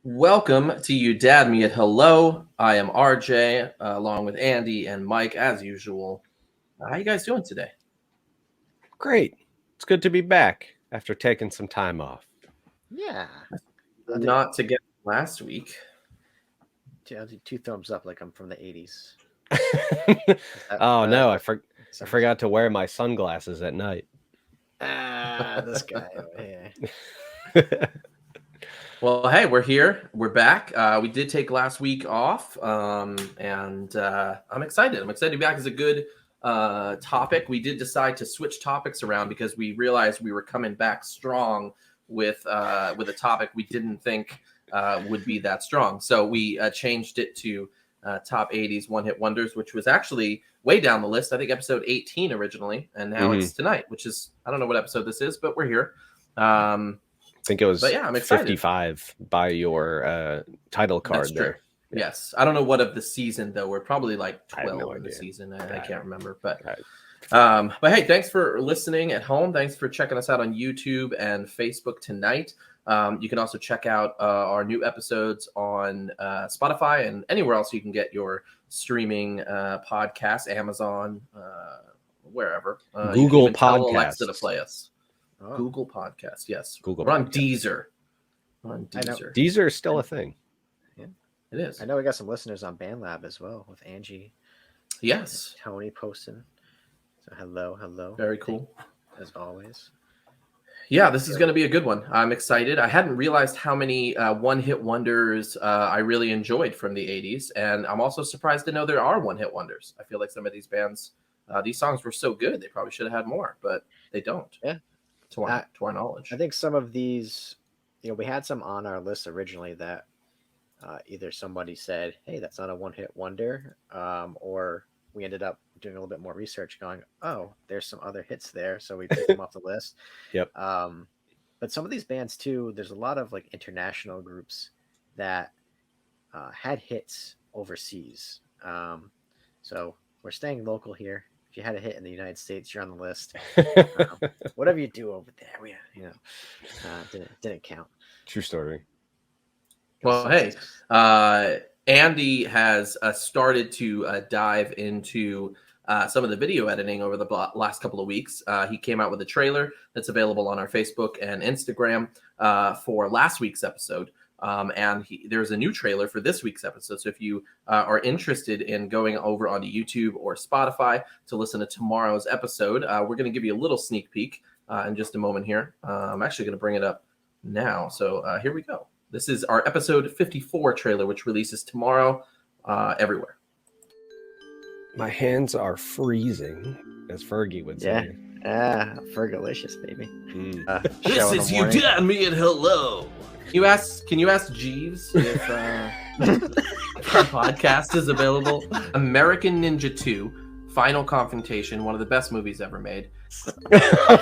Welcome to You Dad Me at Hello. I am RJ, along with Andy and Mike, as usual. How you guys doing today? Great. It's good to be back after taking some time off. Yeah. Not to get last week. I'll do 2 thumbs up like I'm from the 80s. No, I forgot to wear my sunglasses at night. This guy over here. Well, hey, we're here. We're back. We did take last week off, and I'm excited. I'm excited to be back. It's a good topic. We did decide to switch topics around because we realized we were coming back strong with a topic we didn't think would be that strong. So we changed it to top 80s one-hit wonders, which was actually way down the list. I think episode 18 originally, and now it's tonight, which is, I don't know what episode this is, but we're here. I think it was I'm excited. 55 by your title card. That's there. true. Yes. I don't know what of the season, though. We're probably like 12 of the season. I can't remember. But hey, thanks for listening at home. Thanks for checking us out on YouTube and Facebook tonight. You can also check out our new episodes on Spotify and anywhere else you can get your streaming podcasts, Amazon, wherever. Google Podcasts. Tell Alexa to play us. Oh. Google Podcast, yes. Google. We're on Podcast. Deezer. Deezer. Deezer is still a thing. Yeah, it is. I know we got some listeners on BandLab as well with Angie. Yes. Tony posting. So hello. Very cool. As always. Yeah, this is going to be a good one. I'm excited. I hadn't realized how many one-hit wonders I really enjoyed from the 80s. And I'm also surprised to know there are one-hit wonders. I feel like some of these bands, these songs were so good, they probably should have had more, but they don't. Yeah. To our knowledge. I think some of these, we had some on our list originally that either somebody said, hey, that's not a one-hit wonder, or we ended up doing a little bit more research going, oh, there's some other hits there, so we took them off the list. Yep. But some of these bands too, there's a lot of like international groups that had hits overseas. So we're staying local here. If you had a hit in the United States, you're on the list. Whatever you do over there, didn't count. True story. Well, hey, Andy has started to dive into some of the video editing over the last couple of weeks. He came out with a trailer that's available on our Facebook and Instagram for last week's episode. And there's a new trailer for this week's episode. So if you are interested in going over onto YouTube or Spotify to listen to tomorrow's episode, we're going to give you a little sneak peek in just a moment here. I'm actually going to bring it up now. So here we go. This is our episode 54 trailer, which releases tomorrow everywhere. My hands are freezing, as Fergie would say. Yeah, Fergalicious, baby. This is You Dad Me at Hello. Can you ask Jeeves if our podcast is available? American Ninja 2, Final Confrontation, one of the best movies ever made.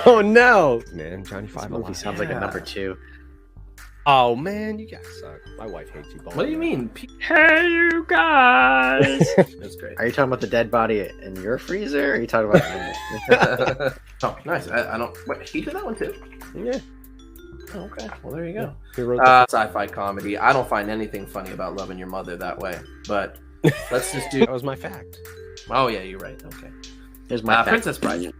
Oh no, man! Johnny Five movie sounds like a number 2. Oh man, you guys suck. My wife hates you. What do you mean? Hey, you guys! That's great. Are you talking about the dead body in your freezer? Or are you talking about? Oh, nice. I don't. Wait, he did that one too. Yeah. Oh, okay. Well, there you go. He wrote the sci-fi comedy. I don't find anything funny about loving your mother that way. But let's just do. That was my fact. Oh yeah, you're right. Okay. Here's my Princess Bride.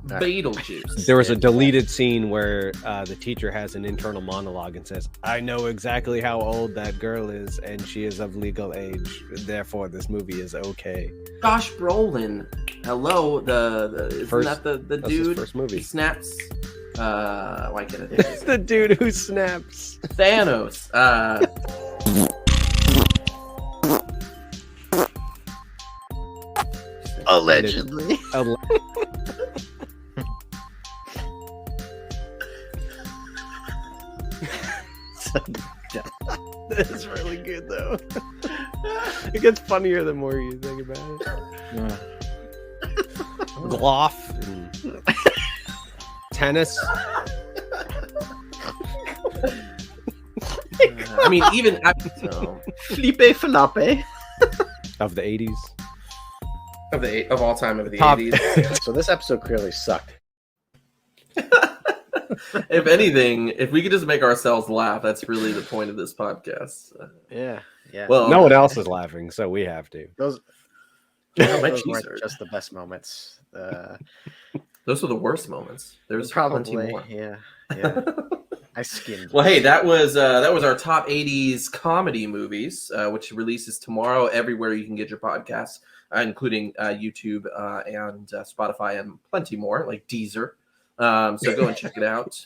Beetlejuice. There was a deleted scene where the teacher has an internal monologue and says, I know exactly how old that girl is, and she is of legal age. Therefore, this movie is okay. Josh Brolin. Hello. Isn't that the dude? His first movie. He snaps. Why can't I think of his the dude who snaps. Thanos. Allegedly. That's really good though. It gets funnier the more you think about it. Gloff and tennis. I mean, even Felipe Felipe. Of the 80s. of all time of the Top- 80s. So this episode clearly sucked. If anything, if we could just make ourselves laugh, that's really the point of this podcast. Yeah. Well, No one else is laughing, so we have to. Those my those cheese weren't hurt. just the best moments. Those were the worst moments. There's plenty Probably, more. yeah. I skimmed. Well, hey, that was our top 80s comedy movies, which releases tomorrow everywhere you can get your podcasts, including YouTube and Spotify and plenty more, like Deezer. So go and check it out.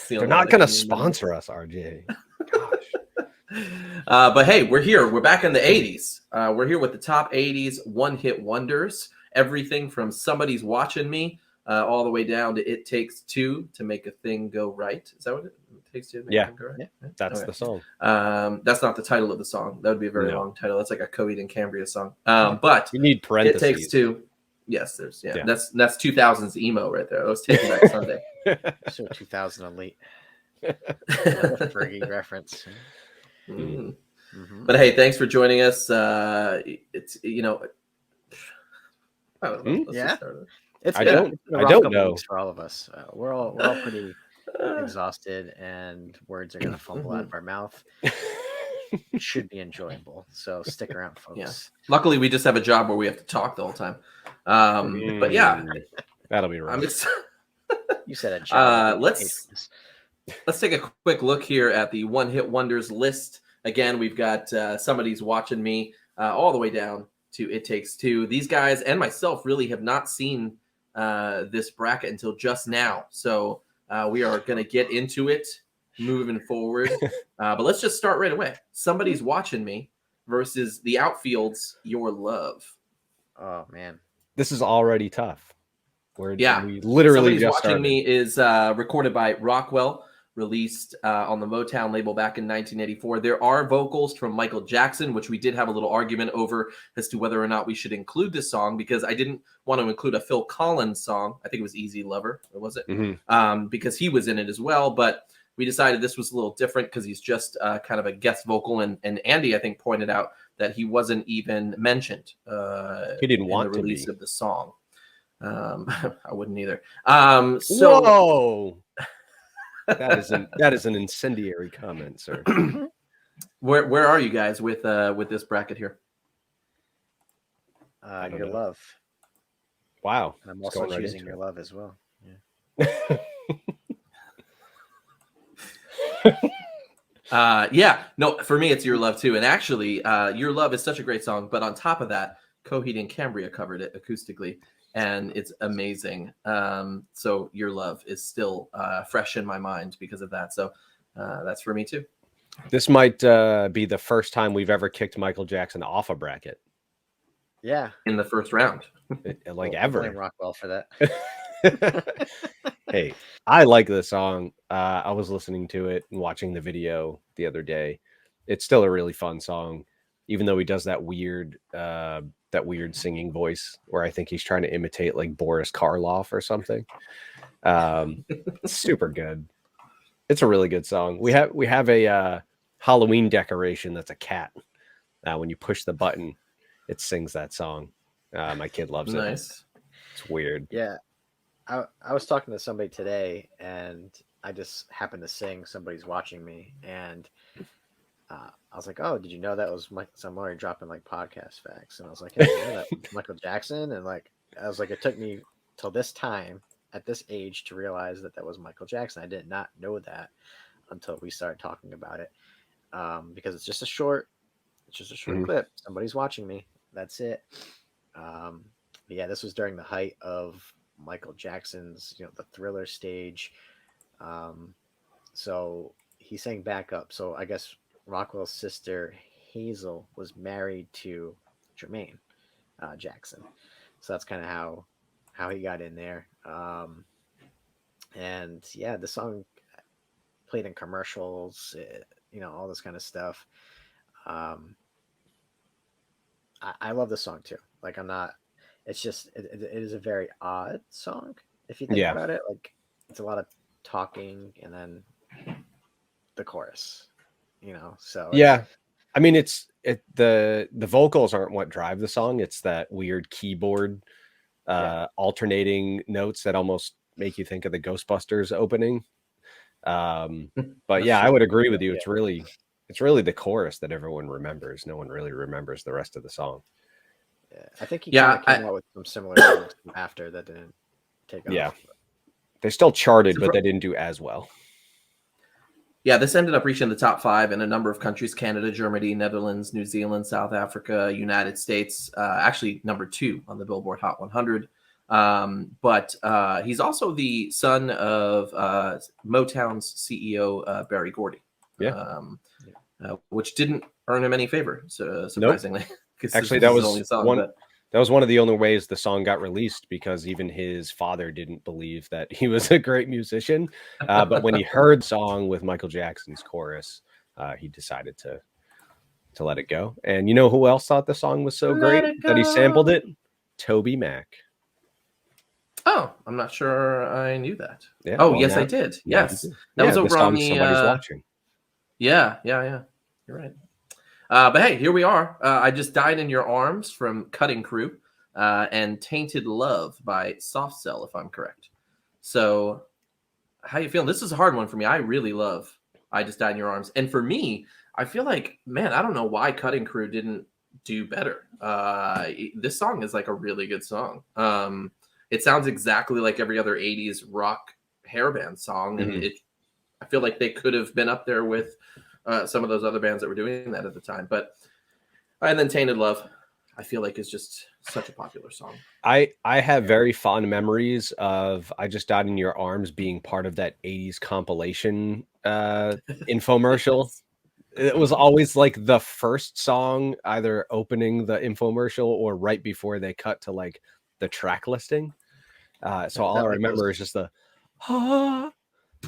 They're not going to sponsor us, RJ. Gosh. But hey, we're here. We're back in the 80s. We're here with the top 80s one-hit wonders. Everything from Somebody's Watching Me all the way down to It Takes Two to Make a Thing Go Right. Is that what it takes two to make a thing go right? Yeah. That's Okay. the song. That's not the title of the song. That would be a very No. long title. That's like a Coheed and Cambria song. But You need It parentheses. Takes Two. Yes, there's Yeah. That's 2000s emo right there. That was Taking Back Sunday. So 2000 elite. Another Fergie reference. Mm. Mhm. But hey, thanks for joining us. It's I don't know. Hmm? Let's Yeah. just start it. It's I been- don't- it's been a I rough don't couple know. weeks for all of us. We're all pretty exhausted, and words are gonna fumble out of our mouth. It should be enjoyable, so stick around, folks. Yeah. Luckily, we just have a job where we have to talk the whole time. But yeah, That'll be right. I'm excited. You said a job. Let's take a quick look here at the one-hit wonders list. Again, we've got Somebody's Watching Me all the way down to It Takes Two. These guys and myself really have not seen this bracket until just now. So we are going to get into it moving forward. But let's just start right away. Somebody's Watching Me versus the Outfield's Your Love. Oh man. This is already tough. Yeah. We literally Somebody's just Watching started. Me is recorded by Rockwell, released on the Motown label back in 1984. There are vocals from Michael Jackson, which we did have a little argument over as to whether or not we should include this song, because I didn't want to include a Phil Collins song. I think it was Easy Lover, or was it? Mhm. Because he was in it as well. But we decided this was a little different because he's just kind of a guest vocal. And Andy, I think, pointed out that he wasn't even mentioned He didn't in want the to release be. of the song. I wouldn't either. Whoa! That is an incendiary comment, sir. Where are you guys with this bracket here? don't Your know. love. Wow. And I'm It's also going right choosing into your it. love as well. Yeah, no, for me it's Your Love too. And actually, Your Love is such a great song. But on top of that, Coheed and Cambria covered it acoustically, and it's amazing. So Your Love is still fresh in my mind because of that. So that's for me too. This might be the first time we've ever kicked Michael Jackson off a bracket, Yeah. In the first round. like We'll ever. blame Rockwell for that. Hey, I like this song. I was listening to it and watching the video the other day. It's still a really fun song, even though he does that weird singing voice where I think he's trying to imitate like Boris Karloff or something. It's super good. It's a really good song. We have a Halloween decoration that's a cat. When you push the button, it sings that song. My kid loves it. Nice. It's weird. Yeah. I was talking to somebody today, and I just happened to sing Somebody's Watching Me, and I was like, oh, did you know that was so I'm already dropping like podcast facts, and I was like, hey, you know that was Michael Jackson? And like I was like, it took me till this time at this age to realize that was Michael Jackson. I did not know that until we started talking about it, because it's just a short clip. Somebody's Watching Me. That's it. But yeah, this was during the height of Michael Jackson's, the Thriller stage. So he sang backup. So I guess Rockwell's sister Hazel was married to Jermaine Jackson. So that's kind of how he got in there. And yeah, the song played in commercials. all this kind of stuff. I love the song too. Like I'm not. It's just it is a very odd song if you think Yeah. about it. Like it's a lot of talking and then the chorus. So Yeah. I mean, the vocals aren't what drive the song. It's that weird keyboard alternating notes that almost make you think of the Ghostbusters opening. But yeah, I would agree with you. It's really the chorus that everyone remembers. No one really remembers the rest of the song. Yeah, I think he kind of came out with some similar songs after that didn't take off. Yeah, they still charted, but they didn't do as well. Yeah, this ended up reaching the top 5 in a number of countries: Canada, Germany, Netherlands, New Zealand, South Africa, United States. Actually, number 2 on the Billboard Hot 100. But he's also the son of Motown's CEO, Berry Gordy. Yeah. Which didn't earn him any favor, surprisingly. Nope. Actually, that was one of the only ways the song got released, because even his father didn't believe that he was a great musician. But when he heard the song with Michael Jackson's chorus, he decided to let it go. And you know who else thought the song was so great that he sampled it? Toby Mac. Oh, I'm not sure I knew that. Yeah, oh, well, yes, I did. Yes. That was over on the... Somebody's Watching. Yeah. You're right. But hey, here we are. I Just Died in Your Arms from Cutting Crew, and Tainted Love by Soft Cell, if I'm correct. So how you feeling? This is a hard one for me. I really love I Just Died in Your Arms. And for me, I feel like, man, I don't know why Cutting Crew didn't do better. This song is like a really good song. It sounds exactly like every other 80s rock hairband song. And I feel like they could have been up there with some of those other bands that were doing that at the time. And then Tainted Love, I feel like, is just such a popular song. I have very fond memories of I Just Died in Your Arms being part of that 80s compilation infomercial. It was always like the first song, either opening the infomercial or right before they cut to like the track listing. So all I remember is just the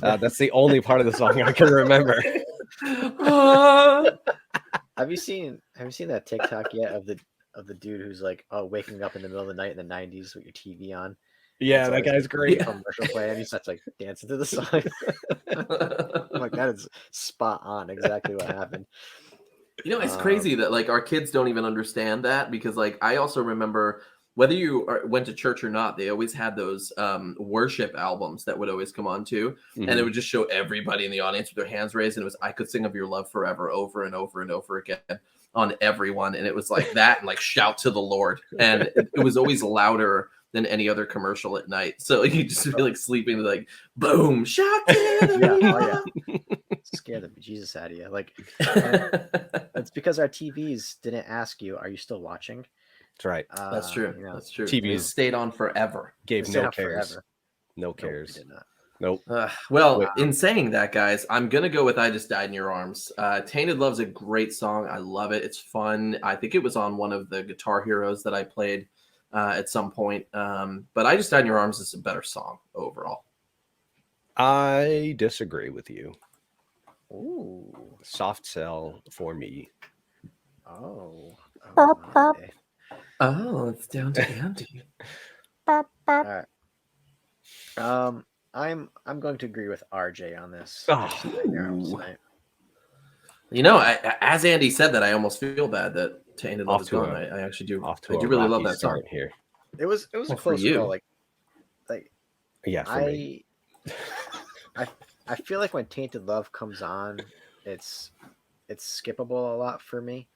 that's the only part of the song I can remember. Have you seen that TikTok yet of the dude who's like, waking up in the middle of the night in the 90s with your TV on? Yeah, that guy's great. Commercial play, and he starts like dancing to the song. I'm like, that is spot on, exactly what happened. It's crazy that like our kids don't even understand that, because like I also remember, whether you went to church or not, they always had those worship albums that would always come on too. And it would just show everybody in the audience with their hands raised. And it was, I Could Sing of Your Love Forever over and over and over again on everyone. And it was like that and like Shout to the Lord. And it was always louder than any other commercial at night. So you just be like sleeping, like, boom, shout to the Lord. Scare the bejesus out of you. Like, it's because our TVs didn't ask you, are you still watching? That's right. That's true. That's true. TVs stayed on forever. Gave no cares. Forever. No cares. Did not. Nope. In saying that, guys, I'm going to go with I Just Died in Your Arms. Tainted Love's a great song. I love it. It's fun. I think it was on one of the Guitar Heroes that I played at some point. But I Just Died in Your Arms is a better song overall. I disagree with you. Ooh. Soft Cell for me. Oh. Oh, it's down to Andy. All right. I'm going to agree with RJ on this. As Andy said that, I almost feel bad that Tainted Love is gone. I actually do. I do really love that song here. It was a close call. Like yeah. For me. I feel like when Tainted Love comes on, it's skippable a lot for me.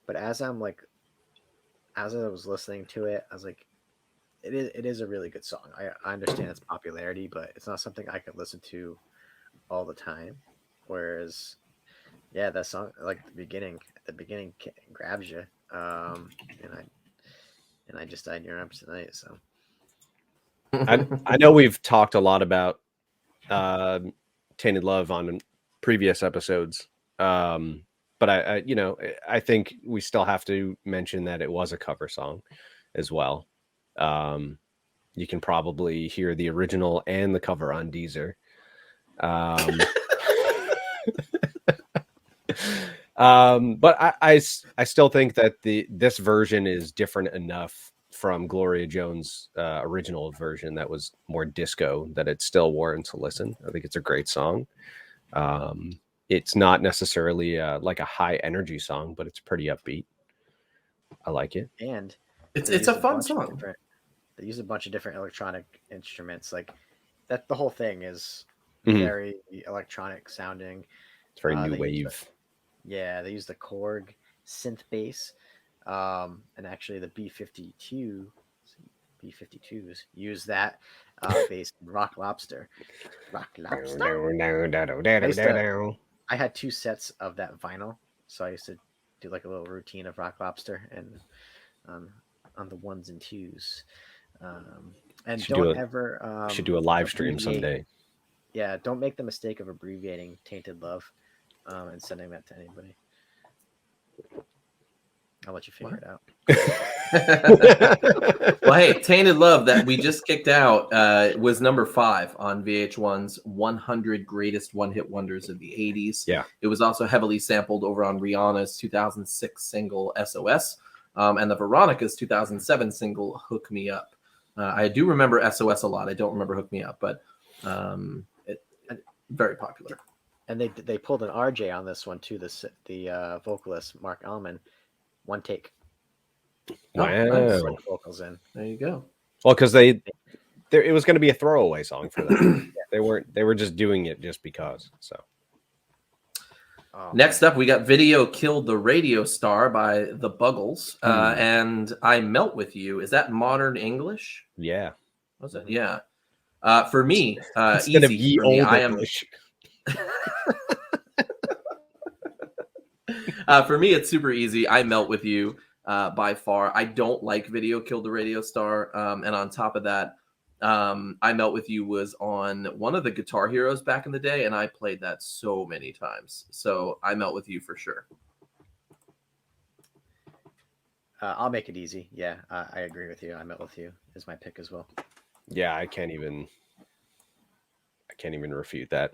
But as I was listening to it, I was like, it is a really good song. I understand its popularity, but it's not something I could listen to all the time. Whereas, yeah, that song, like the beginning grabs you. And I Just Died in Your Arms tonight. So I know we've talked a lot about Tainted Love on previous episodes. But I think we still have to mention that it was a cover song as well. You can probably hear the original and the cover on Deezer. But I still think that this version is different enough from Gloria Jones' original version that was more disco that it still warrants a listen. I think it's a great song. It's not necessarily like a high energy song, but it's pretty upbeat. I like it. And It's a fun song. They use a bunch of different electronic instruments. Like that, the whole thing is Mhm. very electronic sounding. It's very new they use wave. they use the Korg synth bass, and actually the B52s use that bass in Rock Lobster. Rock Lobster. I had 2 sets of that vinyl, so I used to do like a little routine of Rock Lobster and on the 1s and 2s. And don't ever should do a live stream abbreviate- someday. Yeah, don't make the mistake of abbreviating Tainted Love and sending that to anybody. I'll let you figure it out. Well, hey, Tainted Love that we just kicked out was number 5 on VH1's 100 Greatest One-Hit Wonders of the 80s. Yeah. It was also heavily sampled over on Rihanna's 2006 single SOS and the Veronica's 2007 single Hook Me Up. I do remember SOS a lot. I don't remember Hook Me Up, but very popular. And they pulled an RJ on this one too. The vocalist Mark Alman, one take. Wow. Nice. Vocals in. There you go. Well, because it was going to be a throwaway song for them. They were just doing it just because. So next up, we got Video Killed the Radio Star by the Buggles. And I Melt With You. Is that modern English? Yeah. Was it? Yeah. For me, instead of easy ye for me, old I am. English. For me, it's super easy. I Melt With You by far. I don't like Video Killed the Radio Star. And on top of that, I Melt With You was on one of the Guitar Heroes back in the day, and I played that so many times. So I Melt With You for sure. I'll make it easy. Yeah, I agree with you. I Melt With You is my pick as well. Yeah, I can't even refute that.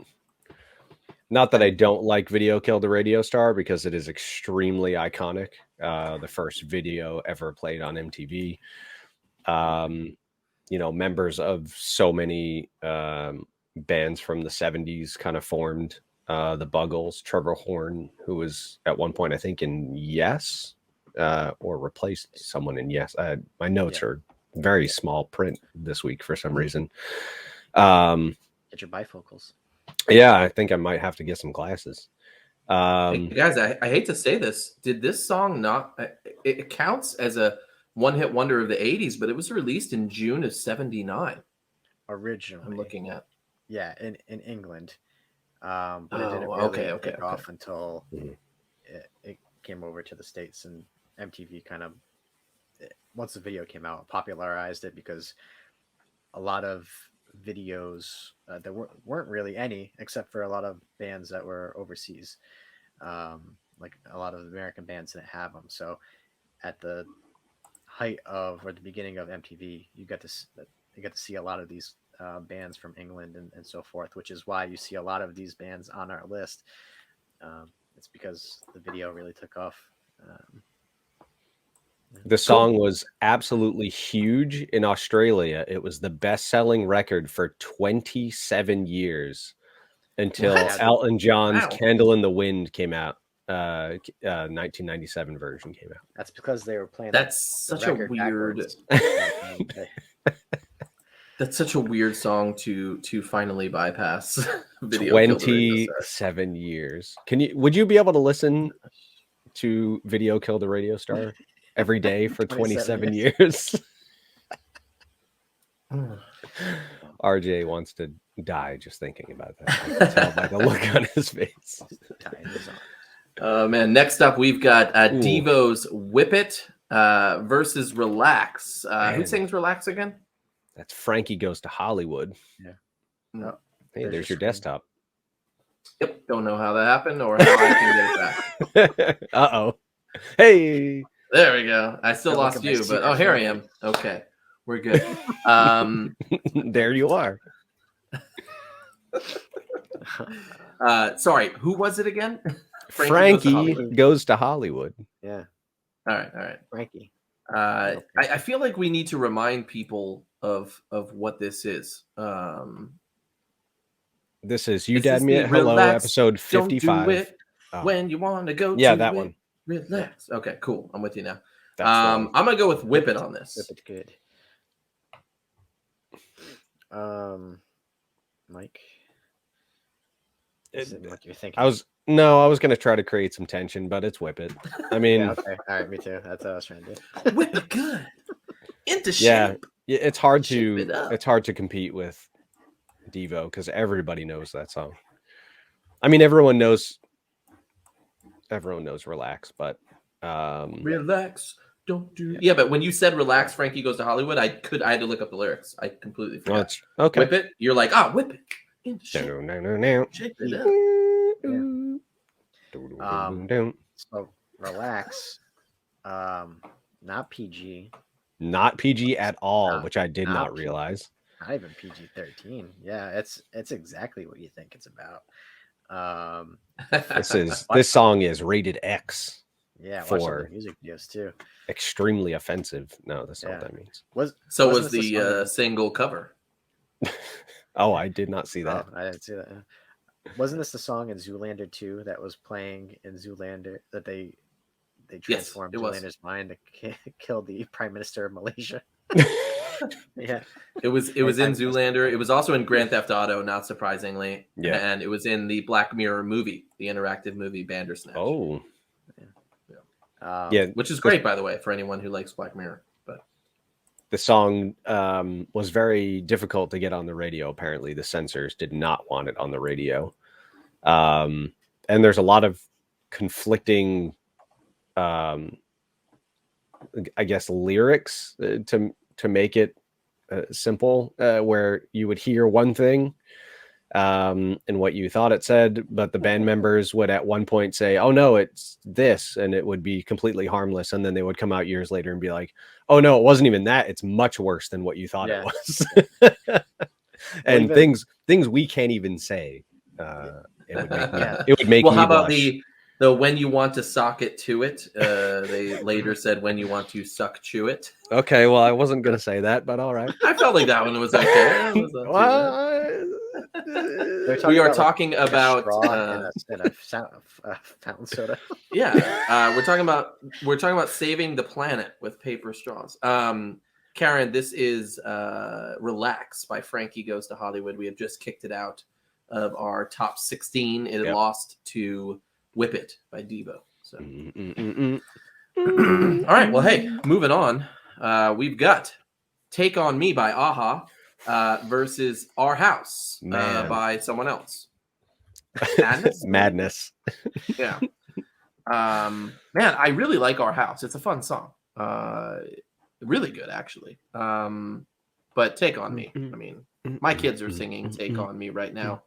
Not that I don't like Video Killed the Radio Star, because it is extremely iconic. The first video ever played on MTV. Members of so many bands from the 70s kind of formed the Buggles. Trevor Horn, who was at one point, I think, in Yes, or replaced someone in Yes. My notes are very small print this week for some reason. Get your bifocals. Yeah, I think I might have to get some glasses. Hey, guys, I hate to say this. Did this song not? It counts as a one-hit wonder of the 80s, but it was released in June of '79. Originally, I'm looking at. Yeah, in England, but it didn't really take off until it came over to the States, and MTV kind of, once the video came out, popularized it, because a lot of videos there weren't really any, except for a lot of bands that were overseas, like a lot of American bands didn't have them. So at the height of, or the beginning of MTV, you get to see a lot of these bands from England and so forth, which is why you see a lot of these bands on our list. It's because the video really took off. The song was absolutely huge in Australia. It was the best-selling record for 27 years until Elton John's Candle in the Wind came out. 1997 version came out. That's because they were playing. That's such a weird. That's such a weird song to finally bypass. Video 27 years. Would you be able to listen to Video Kill the Radio Star every day for 27 years? RJ wants to die just thinking about that. I can tell by the look on his face. Man, next up we've got Devo's Whip It versus Relax. Who sings Relax again? That's Frankie Goes to Hollywood. Yeah. No. Hey, there's your desktop. Yep. Don't know how that happened or how I can get it back. Uh-oh. Hey. There we go. I still lost you, but here I am. Okay. We're good. There you are. Sorry, who was it again? Frankie goes to Hollywood. Yeah. All right. Frankie. I feel like we need to remind people of what this is. This is You This Dad is Me the at Hello, relax, episode don't do 55. it when you want to go. Yeah, to that it. one. Relax. Okay, cool. I'm with you now. That's the one. I'm gonna go with Whip It on this. Whip It good. Mike. Is it what you're thinking? I was gonna try to create some tension, but it's Whip It. I mean, yeah, okay. All right, me too. That's what I was trying to do. Whip it good into shape. Yeah, it's hard Shape to compete with Devo because everybody knows that song. I mean, everyone knows Relax, but relax, don't do. Yeah, but when you said relax, Frankie Goes to Hollywood, I had to look up the lyrics. I completely forgot. Okay. Whip it. You're like, whip it into shape. Shape it up. So Relax, not PG. Not PG at all, No, which I did not PG. realize. Not even PG-13. Yeah, it's exactly what you think it's about. This song is rated X. Yeah, watch for the music videos too. Extremely offensive. No, that's not what that means. Was the single cover? Oh, I did not see that. Oh, I didn't see that. Wasn't this the song in Zoolander 2 that was playing in Zoolander that they transformed Zoolander's mind to kill the Prime Minister of Malaysia? Yeah, it was in Zoolander. It was also in Grand Theft Auto, not surprisingly. Yeah, and it was in the Black Mirror movie, the interactive movie Bandersnatch. Oh, which is great, by the way, for anyone who likes Black Mirror. But the song was very difficult to get on the radio. Apparently, the censors did not want it on the radio, and there's a lot of conflicting, I guess, lyrics to make it simple, where you would hear one thing and what you thought it said, but the band members would at one point say, "Oh no, it's this," and it would be completely harmless, and then they would come out years later and be like, "Oh no, it wasn't even that. It's much worse than what you thought it was." And things we can't even say. It would make well, me how about blush. the when you want to sock it to it? They later said when you want to suck chew it. Okay, well, I wasn't gonna say that, but all right. I felt like that one was okay. We are talking about a fountain soda. Yeah, we're talking about saving the planet with paper straws. Karen, this is "Relax" by Frankie Goes to Hollywood. We have just kicked it out of our top 16. It lost to "Whip It" by Devo. So, all right. Well, hey, moving on. We've got "Take on Me" by Aha versus "Our House" by someone else. Madness. Yeah. Man, I really like "Our House." It's a fun song. Really good, actually. But "Take on Me." I mean, my kids are singing "Take on Me" right now.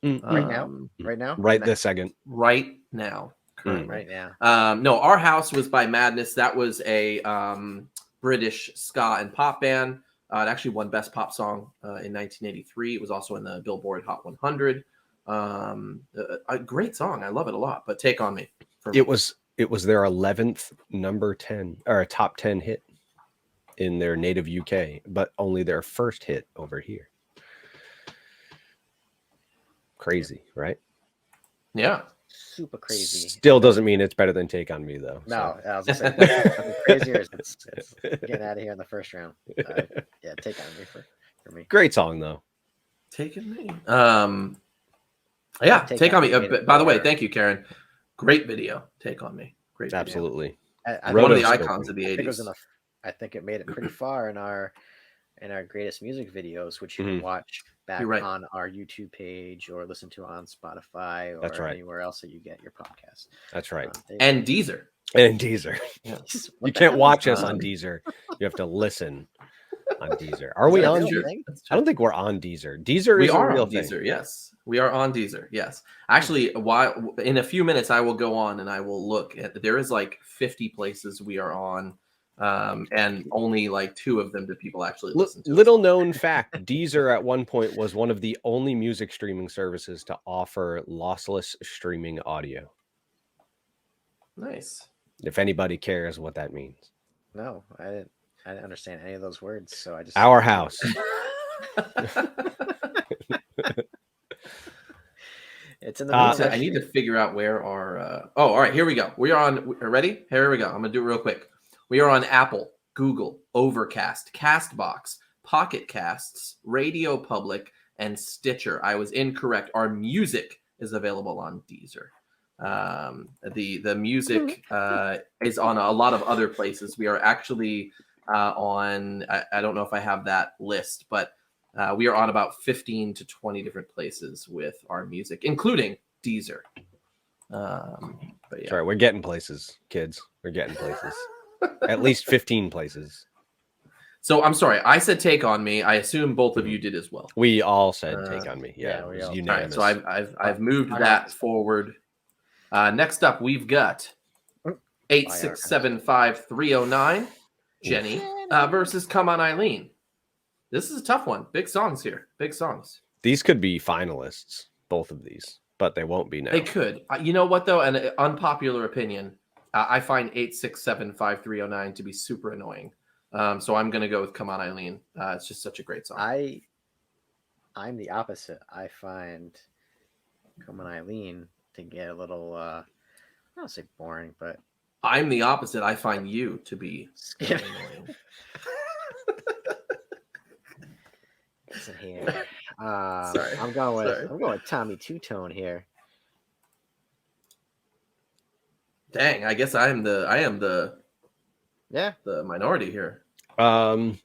Right this second. Right now. Currently. Right now. No, "Our House" was by Madness. That was a British ska and pop band. It actually won Best Pop Song in 1983. It was also in the Billboard Hot 100. A great song. I love it a lot. But "Take on Me." It was their 11th number 10 or a top 10 hit in their native UK, but only their first hit over here. Crazy, right? Yeah. Super crazy. Still doesn't mean it's better than "Take on Me," though. No, I was gonna say nothing crazier. It's getting out of here in the first round. Yeah, "Take on Me" for me. Great song though. "Take on Me." Yeah, "Take on Me." By the way, thank you, Karen. Great video. "Take on Me." Great video. Absolutely. One of the icons of the 80s. I think it made it pretty far in our greatest music videos, which you can watch back on our YouTube page or listen to on Spotify or anywhere else that you get your podcast. That's right. And Deezer. Yeah. You can't watch us on Deezer. You have to listen on Deezer. Are we on Deezer? I don't think we're on Deezer. Deezer is a real thing. Deezer, yes. We are on Deezer, yes. Actually, in a few minutes, I will go on and I will look at. There is like 50 places we are on. And only like 2 of them do people actually listen to. Little known fact, Deezer at one point was one of the only music streaming services to offer lossless streaming audio. Nice. If anybody cares what that means. No, I didn't understand any of those words, so I just Our house. It's in the middle of our I need to street. figure out where our. All right, here we go. We are on. Ready? Here we go. I'm gonna do it real quick. We are on Apple, Google, Overcast, Castbox, Pocket Casts, Radio Public, and Stitcher. I was incorrect. Our music is available on Deezer. The music is on a lot of other places. We are actually on. I don't know if I have that list, but we are on about 15 to 20 different places with our music, including Deezer. But yeah. Sorry, we're getting places, kids. We're getting places. At least 15 places. So I'm sorry, I said "Take on Me." I assume both of you did as well. We all said "Take on Me." Yeah, yeah, it we was all- unanimous. All right, so I've moved that forward. Next up, we've got 8675309 Jenny versus Come On Eileen. This is a tough one. Big songs here. Big songs. These could be finalists, both of these, but they won't be now. They could. You know what, though? An unpopular opinion. I find 8675309 to be super annoying. So I'm going to go with Come On Eileen. It's just such a great song. I'm the opposite. I find Come On Eileen to get a little I don't say boring, but I'm the opposite. I find you to be skip. annoying. Listen here. Sorry. I'm going with Tommy Two-Tone here. Dang, I guess I am the Yeah. the minority here. Um,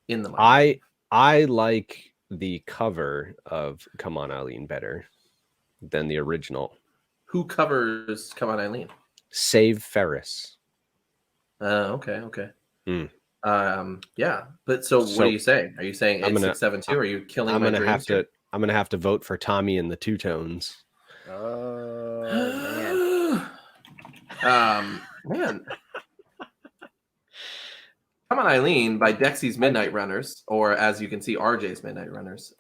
In the minority. I like the cover of "Come On Eileen" better than the original. Who covers Come On Eileen? Save Ferris. Okay. Hmm. Yeah, but so what are you saying? Are you saying I'm gonna- 8672? Are you killing I'm my gonna dreams? I'm gonna have to vote for Tommy and the Two Tones. Oh man. Man. Come On Eileen by Dexy's Midnight Runners, or as you can see, RJ's Midnight Runners,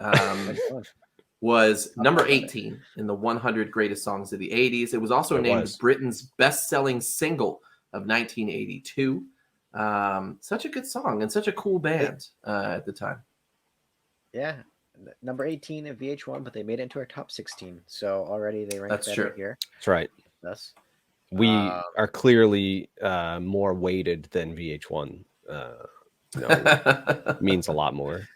was number 18 in the 100 greatest songs of the 80s. It was also named Britain's best-selling single of 1982. Such a good song and such a cool band at the time. Yeah. Number 18 at VH1, but they made it into our top 16. So already they ranked That's better true. here. That's right. Thus, We are clearly more weighted than VH1. Means a lot more.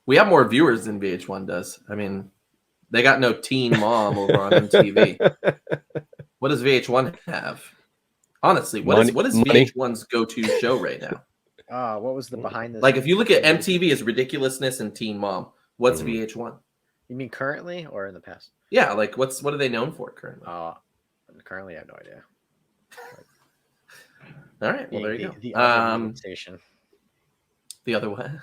We have more viewers than VH1 does. I mean, they got no Teen Mom over on MTV. What does VH1 have? Honestly, what is VH1's go-to show right now? what was the behind this? Like, if you look at MTV as Ridiculousness and Teen Mom, what's VH1? You mean currently or in the past? Yeah, like what are they known for currently? Currently, I have no idea. All right, well, there you go. The other station. The other one.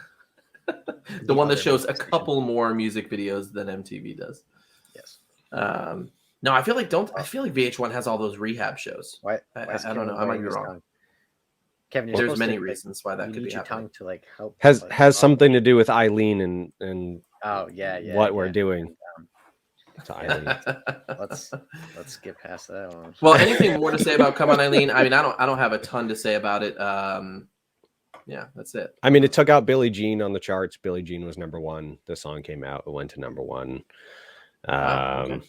The one that shows a couple more music videos than MTV does. Yes. No, I feel like VH1 has all those rehab shows. Why I don't know. I might be wrong. Kevin, there's many reasons why that could be your happening. tongue to like help. Has something to do with Eileen and oh yeah what we're doing. To Eileen. Let's get past that one. Well, anything more to say about Come On Eileen? I mean, I don't have a ton to say about it. Yeah, that's it. I mean, it took out Billie Jean on the charts. Billie Jean was number one. The song came out. It went to number one. Okay.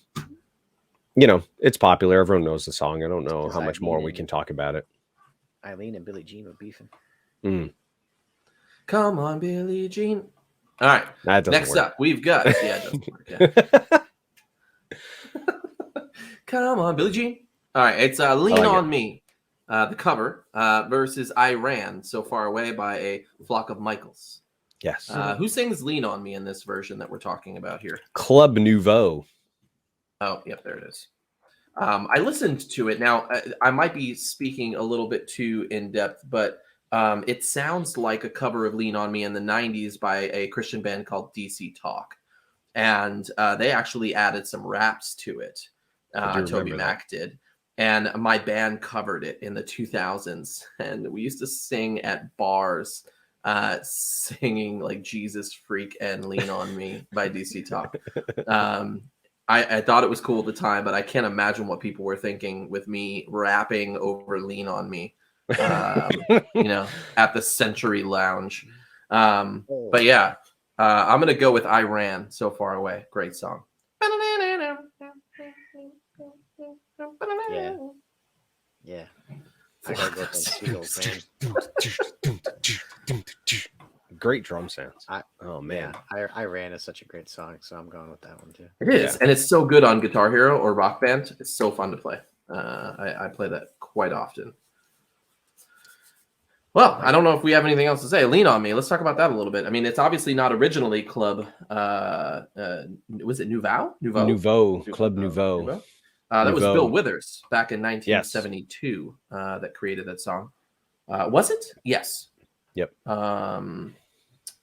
You know, it's popular. Everyone knows the song. I don't know how much more we can talk about it. Eileen and Billie Jean were beefing. Come on, Billie Jean. All right. Next up, we've got. Yeah, it doesn't work. Yeah. Come on, Billie Jean. All right, it's "Lean on Me," the cover versus "I Ran So Far Away" by a Flock of Michaels. Yes. Who sings "Lean on Me" in this version that we're talking about here? Club Nouveau. Oh, yep, there it is. I listened to it. Now, I might be speaking a little bit too in depth, but it sounds like a cover of "Lean on Me" in the 90s by a Christian band called DC Talk. And they actually added some raps to it. Toby Mac did. And my band covered it in the 2000s. And we used to sing at bars, singing like "Jesus Freak" and "Lean on Me" by DC Talk. I thought it was cool at the time, but I can't imagine what people were thinking with me rapping over "Lean on Me," at the Century Lounge. But yeah, I'm gonna go with "I Ran So Far Away." Great song. Yeah. Yeah. I gotta go with those Seagulls, man. Great drum sounds. Oh man, I Ran is such a great song, so I'm going with that one too. It is, and it's so good on Guitar Hero or Rock Band. It's so fun to play. I play that quite often. Well, I don't know if we have anything else to say. Lean on Me. Let's talk about that a little bit. I mean, it's obviously not originally Club. Was it Nouveau? Club Nouveau. That was Bill Withers back in 1972 that created that song. Was it? Yes. Yep.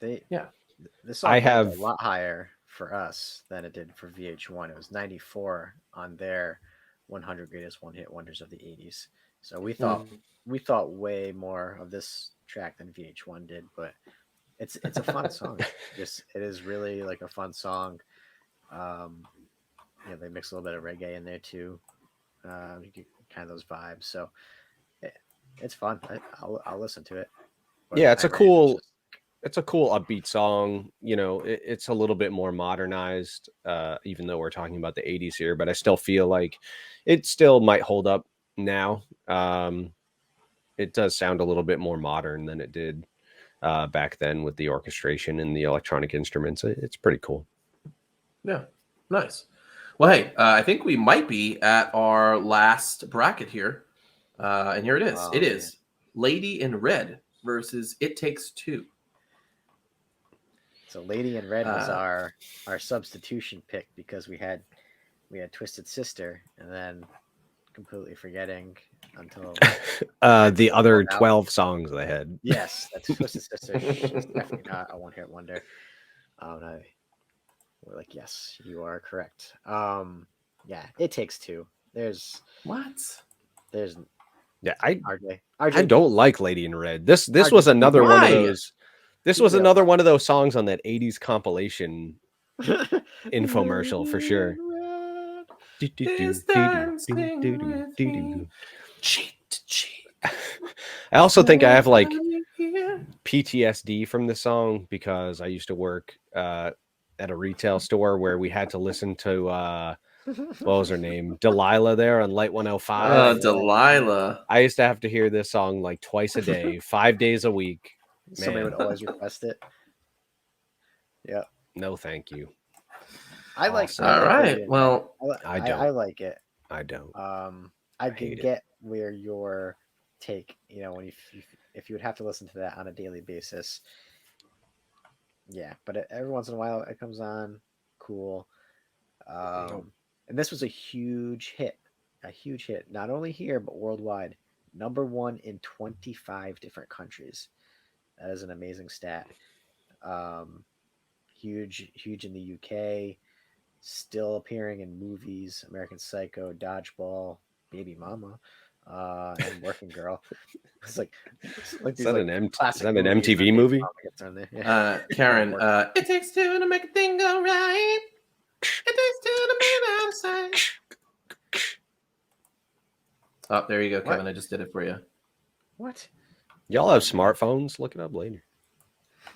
This song a lot higher for us than it did for VH1. It was 94 on their 100 Greatest One Hit Wonders of the 80s. So we thought way more of this track than VH1 did, but it's a fun song. It is really like a fun song. They mix a little bit of reggae in there too. You get kind of those vibes. So it's fun. I'll listen to it. But yeah, it's a cool upbeat song. It's a little bit more modernized, even though we're talking about the 80s here, but I still feel like it still might hold up now. It does sound a little bit more modern than it did back then with the orchestration and the electronic instruments. It's pretty cool. Yeah, nice. Well, hey, I think we might be at our last bracket here. And here it is. It is Lady in Red versus It Takes Two. So Lady in Red was our substitution pick because we had Twisted Sister, and then completely forgetting until the other 12 songs they had. Yes, that's Twisted Sister. She's definitely not a one-hit wonder. We're like, yes, you are correct. Yeah, It Takes Two. There's yeah, RJ. I don't like Lady in Red. This was another one of those. This was another one of those songs on that 80s compilation infomercial for sure. I also think I have like PTSD from this song because I used to work at a retail store where we had to listen to what was her name? Delilah there on Light 105. Delilah. I used to have to hear this song like twice a day, 5 days a week. Somebody would always request it. Yeah. No, thank you. I like. All right. Well, I don't. I like it. I don't. I can get where your take. When if you would have to listen to that on a daily basis. Yeah, but every once in a while it comes on. Cool. And this was a huge hit. Not only here but worldwide. #1 in 25 different countries. That is an amazing stat. Huge in the UK. Still appearing in movies: American Psycho, Dodgeball, Baby Mama, and Working Girl. It's like is that an MTV movie? Karen, it takes two to make a thing go right. It takes two to make it out of sight. Oh, there you go, Kevin. I just did it for you. What? Y'all have smartphones? Look it up later.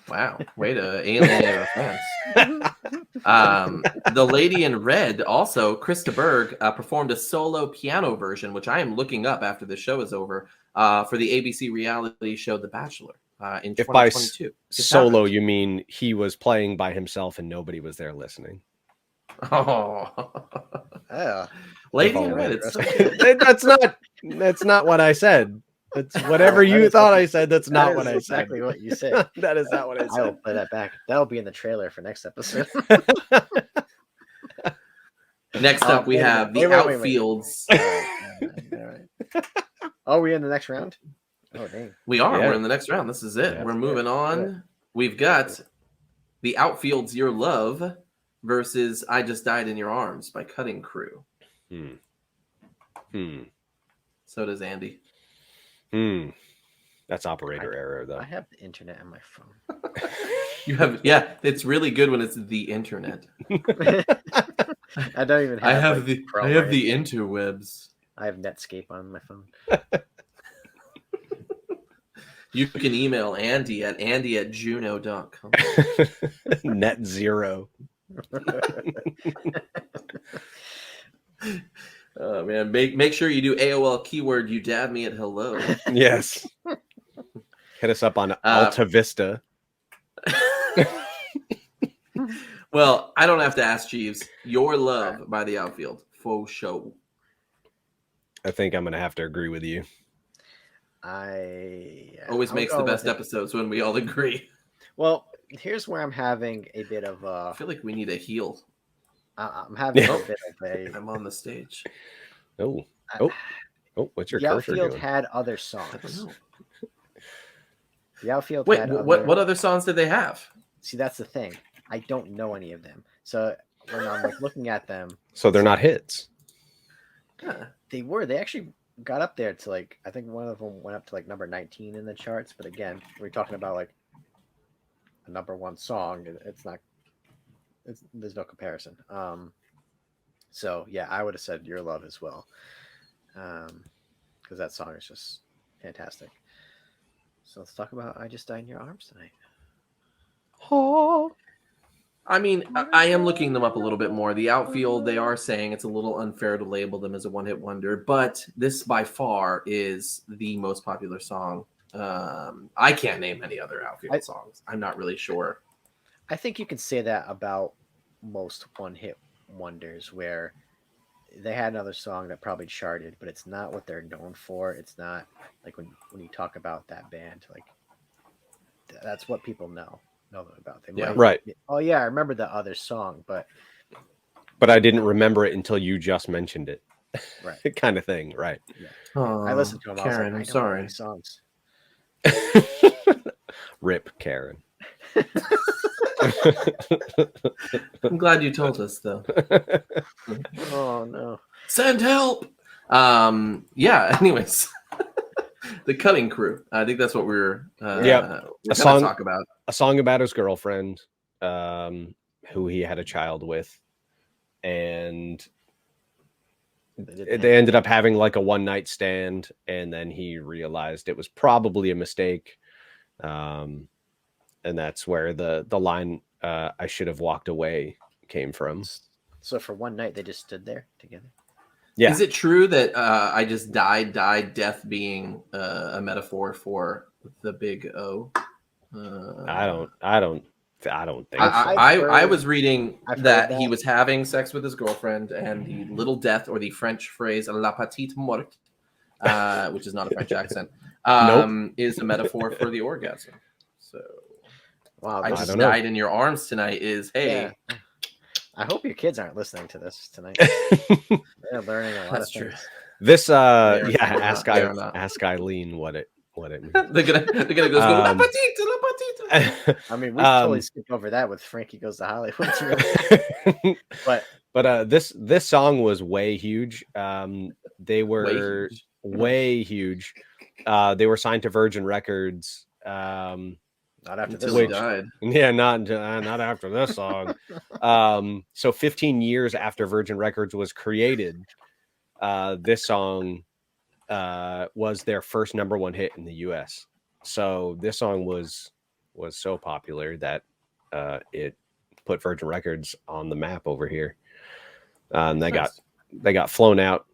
Wow, way to alienate our fans. The Lady in Red, also, Krista Berg performed a solo piano version, which I am looking up after the show is over, for the ABC reality show The Bachelor in 2022. Solo, you mean he was playing by himself and nobody was there listening? Oh, yeah. Lady in Red. It's so good. That's not what I said. It's whatever you thought I said. That's not what I said. Exactly what you said. That is not what I said. I'll play that back. That'll be in the trailer for next episode. Next up, we have the outfields. All right. Oh, we in the next round? Oh, dang. We are. Yeah. We're in the next round. This is it. We're moving on. Yeah. We've got the outfields, Your Love versus I Just Died in Your Arms by Cutting Crew. So does Andy. That's operator error, though. I have the internet on my phone. You have, yeah. It's really good when it's the internet. I don't even have. I have like, the Chrome I or have the anything. interwebs. I have Netscape on my phone. You can email Andy@juno.com. Net zero. Oh man, make sure you do AOL keyword you dab me at hello. Yes. Hit us up on Alta Vista. Well, I don't have to ask Jeeves. Your Love by the Outfield. Faux show. I think I'm going to have to agree with you. Always I'll makes go the with best it. episodes when we all agree. Well, here's where I'm having a bit of I feel like we need a heel. I'm having Yeah. a bit of a. I'm on the stage. Oh, what's your The cursor Outfield doing? had other I don't songs. know. The Outfield Wait, had what other songs did they have? See, that's the thing. I don't know any of them. So when I'm like looking at them, So they're not hits. Huh. they actually got up there to like, I think one of them went up to like number 19 in the charts. But again, we're talking about like a number one song. There's no comparison. So yeah, I would have said Your Love as well. Because that song is just fantastic. So let's talk about I Just Died in Your Arms tonight. Oh. I mean, I am looking them up a little bit more. The Outfield, they are saying it's a little unfair to label them as a one-hit wonder, but this by far is the most popular song. I can't name any other Outfield songs. I'm not really sure. I think you can say that about most one-hit wonders, where they had another song that probably charted, but it's not what they're known for. It's not like when you talk about that band, like that's what people know them about. They might, right. Oh yeah, I remember the other song, but I didn't remember it until you just mentioned it. Right. Kind of thing, right? Yeah. Oh, I listened to them. Karen, I was I'm like, I sorry. don't know these songs. Rip Karen. I'm glad you told us, though. Oh no! Send help. Yeah. Anyways, the Cutting Crew. I think that's what we're gonna talk about. A song about his girlfriend, who he had a child with, and they ended up having like a one-night stand, and then he realized it was probably a mistake, and that's where the line "I should have walked away" came from. So for one night, they just stood there together. Yeah. Is it true that I just died, death being a metaphor for the big O? I don't think so. I was reading that he was having sex with his girlfriend, and the little death, or the French phrase "la petite mort," which is not a French accent, is a metaphor for the orgasm. So, wow, I just died in your arms tonight. Is hey. Yeah. I hope your kids aren't listening to this tonight. They're learning a lot of things. This ask Eileen what it means. they're gonna go la petite, la petite. I mean, we totally skipped over that with Frankie Goes to Hollywood. But this song was way huge. They were way huge. They were signed to Virgin Records. Not after this song. Died. Yeah, not after this song. So 15 years after Virgin Records was created, this song was their first number one hit in the U.S. So this song was so popular that it put Virgin Records on the map over here. They got flown out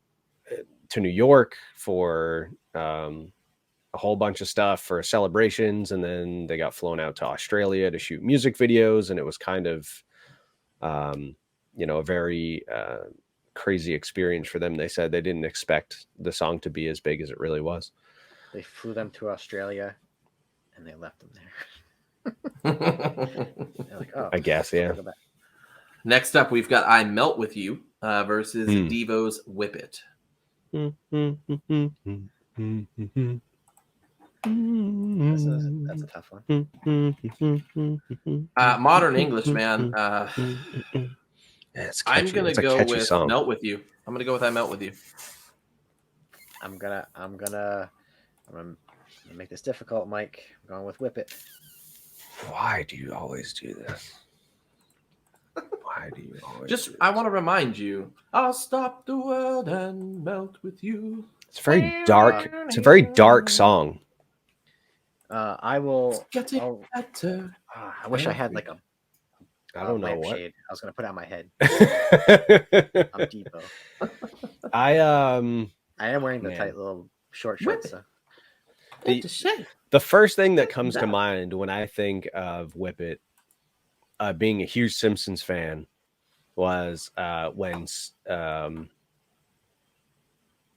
to New York for a whole bunch of stuff for celebrations, and then they got flown out to Australia to shoot music videos, and it was kind of a very crazy experience for them. They said they didn't expect the song to be as big as it really was. They flew them to Australia and they left them there. Like, oh, I guess, yeah. Next up, we've got I Melt With You versus Devo's Whip It. That's a tough one. Modern English, man. I'm gonna go with song. Melt With You. I'm gonna go with I Melt With You. I'm gonna make this difficult, Mike. I'm going with Whip It. Why do you always do this? Why Why do you always Just, do I this? want to remind you, I'll stop the world and melt with you. It's very dark. It's a very dark song. I will. Getting Oh, better. I wish I had like a I don't know lampshade. I was gonna put it on my head. what. I'm Depot. I I am wearing the Man. tight little short Whip shorts. it. So. The- The shit. the first thing that comes to No. mind when I think of Whip It, being a huge Simpsons fan, was when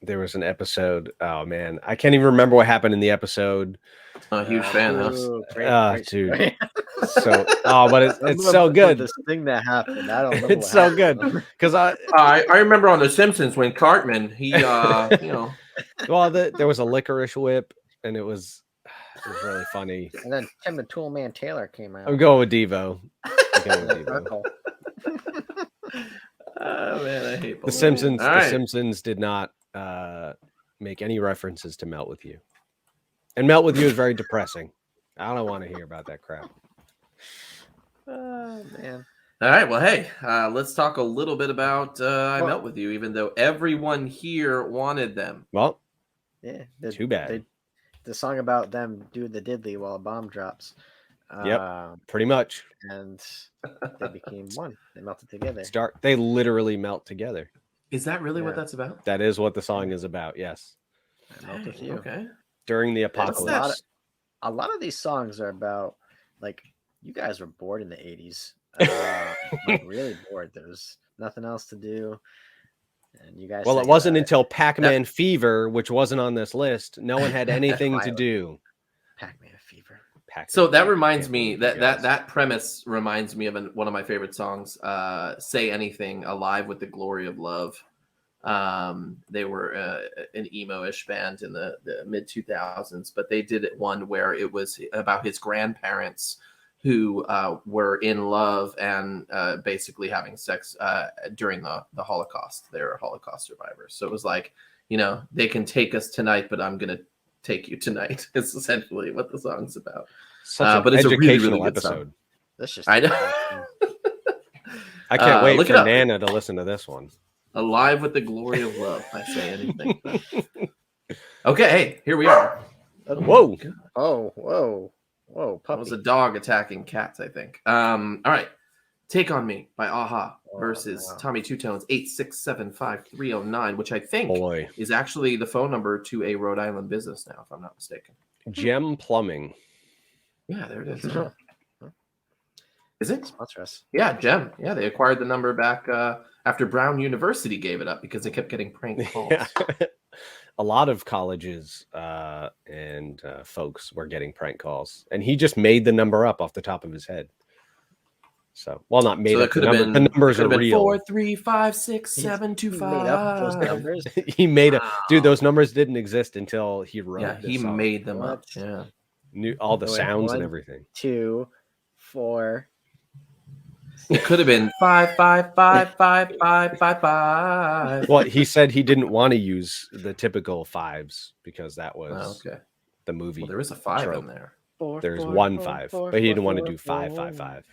there was an episode. Oh man, I can't even remember what happened in the episode. A huge fan. Huh? Ooh, great Dude. story. So, but it's so good. This thing that happened. I don't know. It's so good because I remember on The Simpsons when Cartman, he, you know. well, there was a licorice whip, and it was really funny. And then Tim the Tool Man Taylor came out. I'm going with Devo. And then Urkel. Oh man, I hate The Simpsons. All The right. Simpsons did not make any references to Melt With You, and Melt With You is very depressing. I don't want to hear about that crap. Oh man. All right. Well, hey, let's talk a little bit about I Melt With You, even though everyone here wanted them. Well, Yeah. too bad. The song about them doing the diddly while a bomb drops. Yep. Pretty much. And they became one. They melted together. They literally melt together. Is that really what Yeah. that's about? That is what the song is about. Yes. I melt with you. Okay. During the There's apocalypse. a lot of these songs are about like you guys were bored in the 80s. Like really bored. There was nothing else to do. And you guys Well, it sang wasn't about until Pac-Man Fever, which wasn't on this list. No one had anything to Finally. do. Pac-Man Fever. Pac-Man So that Fever. reminds Can't me believe that you that premise reminds me of one of my favorite songs, "Say Anything," "Alive with the Glory of Love." They were an emo-ish band in the mid 2000s, but they did one where it was about his grandparents who were in love and basically having sex during the Holocaust. They were Holocaust survivors. So it was like, they can take us tonight, but I'm going to take you tonight. It's essentially what the song's about. Such an but it's a really, educational really good song. episode. That's just I know. I can't wait look for it up. Nana to listen to this one. Alive with the Glory of Love, I say anything. Okay, hey, here we are. Whoa. Oh, whoa. Whoa, That was puppy. a dog attacking cats, I think. All right. Take on Me by Aha versus wow. Tommy Two Tones 8675309, which I think Boy. is actually the phone number to a Rhode Island business now, if I'm not mistaken. Gem Plumbing. Yeah, there it is. Is it? Sponsor us. Yeah, Gem. Yeah, they acquired the number back after Brown University gave it up because they kept getting prank calls. Yeah. A lot of colleges and folks were getting prank calls, and he just made the number up off the top of his head. So, well, not made So up it could the have number. been The numbers are real. 4, 3, 5, 6, 7, 2, He 5. made up those numbers. He made a dude. Those numbers didn't exist until he wrote. Yeah, this he song. made them What? up. Yeah. Knew all the Wait, sounds one- and everything. 2, 4. It could have been 5, 5, 5, 5, 5, 5, 5. Well, he said he didn't want to use the typical fives because that was Oh, okay. the movie. Well, there is a 5 trope. in there. 4 There's 4, 1 4, 5, 4, but he 4, didn't want to 4, do 5, 4. 5, 5.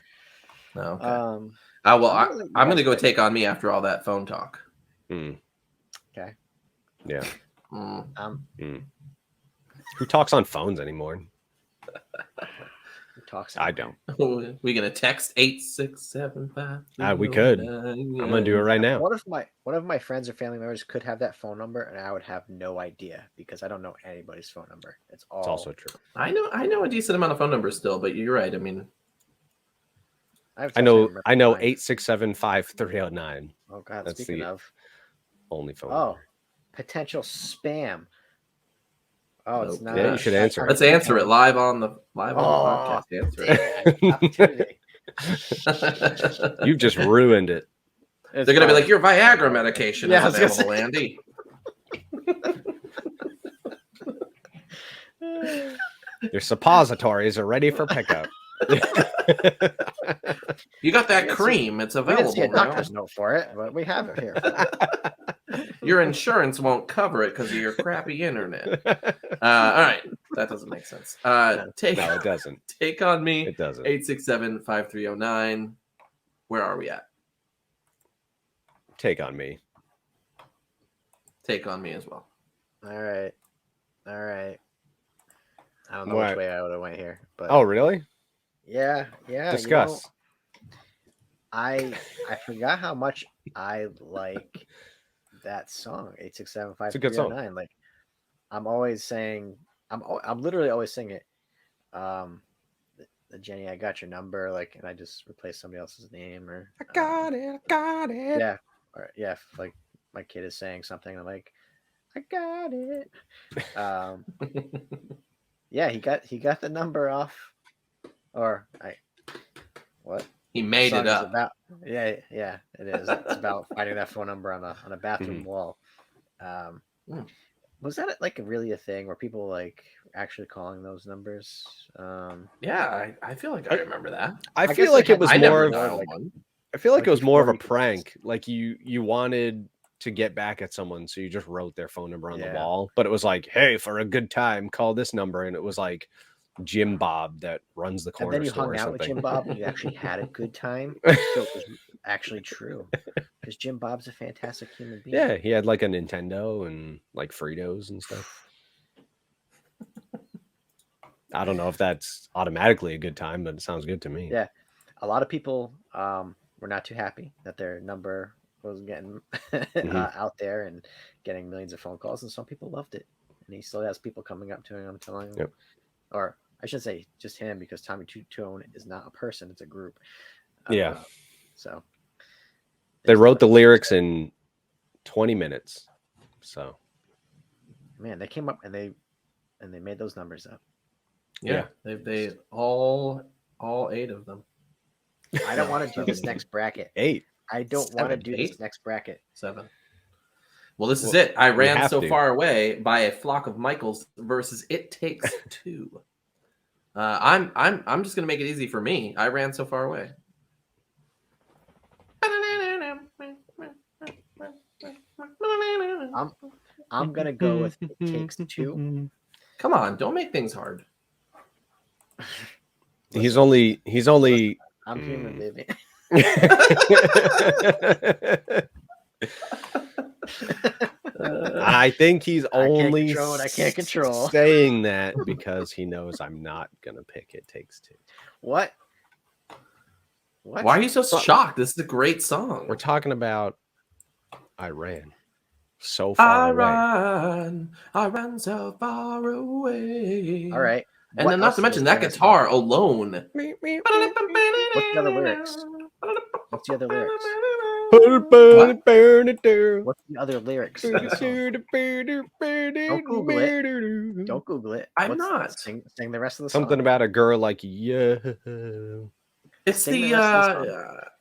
Oh, okay. Um, Well, I'm I'm going to go Take on Me after all that phone talk. Mm. Okay. Yeah. Mm. Who talks on phones anymore? who talks? I don't. We going to text 8675. We could. I'm gonna do it right now. One of my friends or family members could have that phone number, and I would have no idea because I don't know anybody's phone number. It's It's also true. I know a decent amount of phone numbers still, but you're right. I mean, I know 8675309. Oh God! That's Speaking the of, only phone. oh, number. potential spam. Oh, it's Okay. not. Yeah, you should answer it. let's answer it live on the Oh, podcast. Answer Damn, opportunity. it. You've just ruined it. They're going to be like, your Viagra medication Yeah, I is was gonna available, Andy. Your suppositories are ready for pickup. You got that We didn't see- cream. It's We didn't see available a now. doctor's note for it, but we have it here. Your insurance won't cover it because of your crappy internet. All right. That doesn't make sense. Take No, it doesn't. Take on Me. It doesn't. 8675309. Where are we at? Take on Me. Take on Me as well. All right. I don't know What? which way I would have went here, but Oh, really? yeah. Discuss. I forgot how much I like that song 8675309. It's a good song. Like I'm always saying, I'm literally always singing it. The Jenny, I got your number, like, and I just replace somebody else's name, or I got it. yeah, or yeah, if, like my kid is saying something, I'm like, I got it. Yeah, he got the number off, or what? He made it up. About, yeah, it is. It's about finding that phone number on a bathroom wall. Was that like really a thing where people like actually calling those numbers? Yeah, I feel like I remember that. I feel like it was I more. never dialed one. I feel like it was more of a before prank. Like you wanted to get back at someone, so you just wrote their phone number on the Yeah. wall. But it was like, hey, for a good time, call this number, and it was like Jim Bob that runs the And corner then you store hung or out with something. Jim Bob and you actually had a good time. So it was actually true. Because Jim Bob's a fantastic human being. Yeah, he had like a Nintendo and like Fritos and stuff. I don't know if that's automatically a good time, but it sounds good to me. Yeah. A lot of people were not too happy that their number was getting out there and getting millions of phone calls, and some people loved it. And he still has people coming up to him telling him, Yep. or I should say just him, because Tommy Two Tone is not a person, it's a group. Yeah. So They wrote the lyrics in 20 minutes. So man, they came up and they made those numbers up. Yeah. They all 8 of them. I don't want to do this next bracket. 8. I don't want to 7, do 8? this next bracket. 7. Well, this is it. I you ran have so to. far away by a flock of Michaels versus It Takes Two. I'm just gonna make it easy for me. I ran so far away. I'm gonna go with It Takes Two. Come on, don't make things hard. He's only I'm human, baby. I think he's only I can't control. saying that because he knows I'm not gonna pick It Takes Two. What? Why are you so shocked? This is a great song. We're talking about I ran so far away. I ran so far away. All right. And then not to mention that guitar alone. What's the other lyrics? What's the other lyrics? What's the other lyrics? Don't Google it. Don't Google it. I'm not. Sing the rest of the song. Something about a girl like yeah. It's Sing the the rest of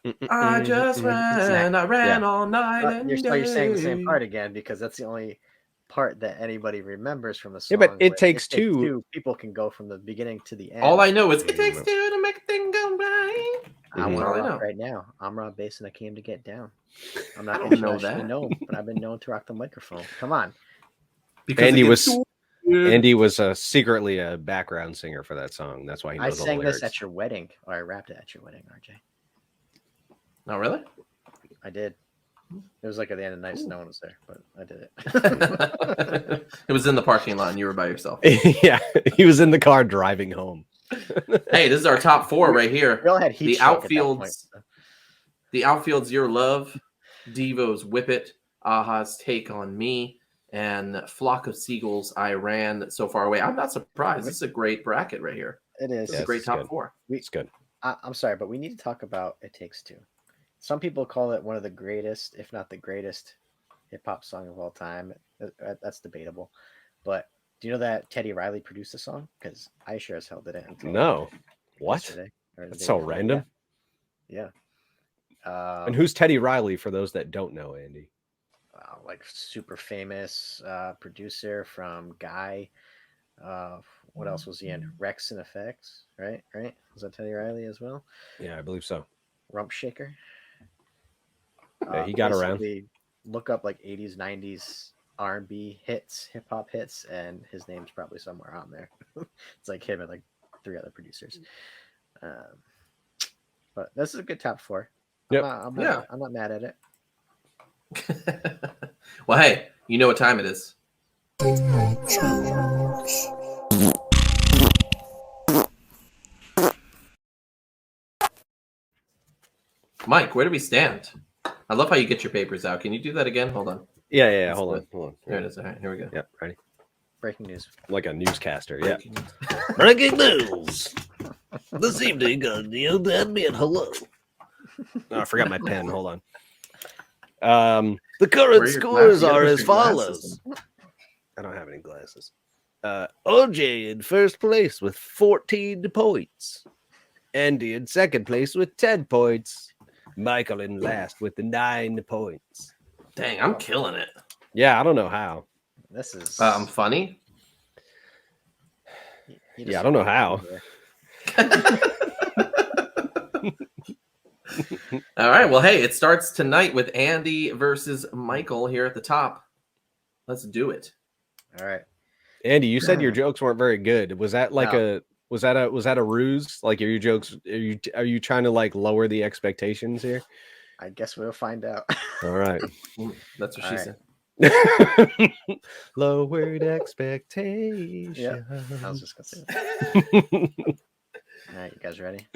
the I just ran, I ran all night and you're saying the same day. part again, because that's the only part that anybody remembers from the song. Yeah, but where It Takes Two. People can go from the beginning to the end. All I know is it takes 2 to make a thing go right. I want All I to know. rock right now. I'm Rob Bass and I came to get down. I'm not I don't gonna know actually that. know, but I've been known to rock the microphone. Come on. Because Andy it was gets too weird. Andy was secretly a background singer for that song. That's why he I knows all sang the this lyrics. at your wedding, or I rapped it at your wedding, RJ. Oh, really? I did. It was like at the end of the night, so no one was there, but I did it. It was in the parking lot and you were by yourself. Yeah, he was in the car driving home. Hey, this is our top 4 right here. We all had heat The stroke at that point. outfields. The outfield's Your Love, Devo's Whip It, Aha's Take on Me, and Flock of Seagulls, I Ran So Far Away. I'm not surprised. This is a great bracket right here. It is. This is Yes, a great it's top good. 4. It's good. I'm sorry, but we need to talk about It Takes Two. Some people call it one of the greatest, if not the greatest, hip hop song of all time. That's debatable. But do you know that Teddy Riley produced the song? Because I sure as hell didn't. until No. What? yesterday or the That's day so before. random. Yeah. And who's Teddy Riley for those that don't know, Andy? Like super famous producer from Guy. What else was he in? Rex and Effects, right? Was that Teddy Riley as well? Yeah, I believe so. Rump Shaker. Yeah, he got around. Basically, look up like 80s, 90s R&B hits, hip hop hits, and his name's probably somewhere on there. It's like him and like 3 other producers. But this is a good top 4. Yep. I'm not mad at it. Well, hey, you know what time it is. Mike, where do we stand? I love how you get your papers out. Can you do that again? Hold on. Yeah. Hold on. There it is. All right, here we go. Yep, ready. Breaking news. Like a newscaster. Yeah. Breaking news. This evening on the Undead Hello. Oh, I forgot my pen. Hold on. The current scores are as follows. Glasses. I don't have any glasses. OJ in first place with 14 points. Andy in second place with 10 points. Michael in last with the 9 points. Dang, I'm killing it. Yeah, I don't know how. This is I'm funny. Yeah, I don't know how. All right. Well, hey, it starts tonight with Andy versus Michael here at the top. Let's do it. All right. Andy, you said your jokes weren't very good. Was that like No. was that a ruse? Like, are your jokes? Are you trying to like lower the expectations here? I guess we'll find out. All right. That's what All she right. said. Lowered expectations. Yeah, I was just gonna say that. All right, you guys ready?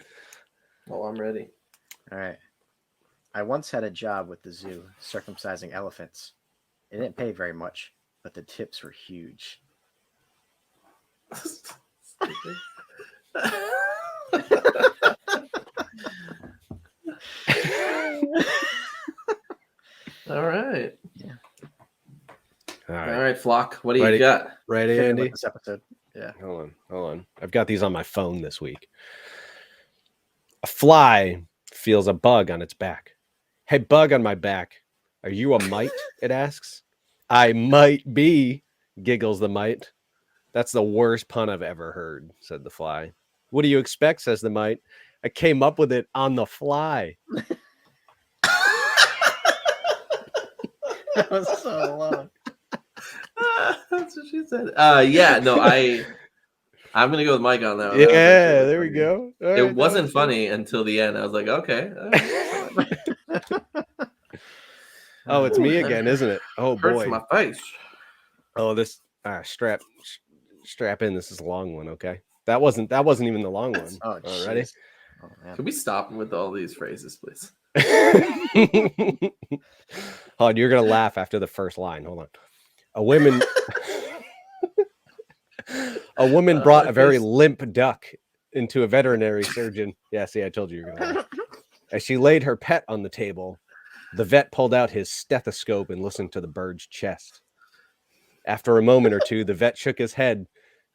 Oh, I'm ready. All right. I once had a job with the zoo circumcising elephants. It didn't pay very much, but the tips were huge. All right. All All right. right, Flock. What do Ready? you got? Ready, Hit me Andy? with this episode. Yeah. Hold on. I've got these on my phone this week. A fly feels a bug on its back. Hey, bug on my back. Are you a mite? It asks. I might be, giggles the mite. That's the worst pun I've ever heard, said the fly. What do you expect, says the mite. I came up with it on the fly. That was so long. That's what she said. Yeah, no, I'm gonna go with Mike on that one. Yeah, That was there we funny. go. All right, It that wasn't was good. funny until the end. I was like, okay. Oh, it's me again, isn't it? Oh Hurts boy. my face. Oh, this strap in. This is a long one. Okay, that wasn't even the long one. Oh, Ready? jeez. Oh, man. Can we stop with all these phrases, please? Hold on, you're gonna laugh after the first line. Hold on. A woman brought a very limp duck into a veterinary surgeon. Yeah, see, I told you you're gonna laugh. As she laid her pet on the table, the vet pulled out his stethoscope and listened to the bird's chest. After a moment or two, the vet shook his head,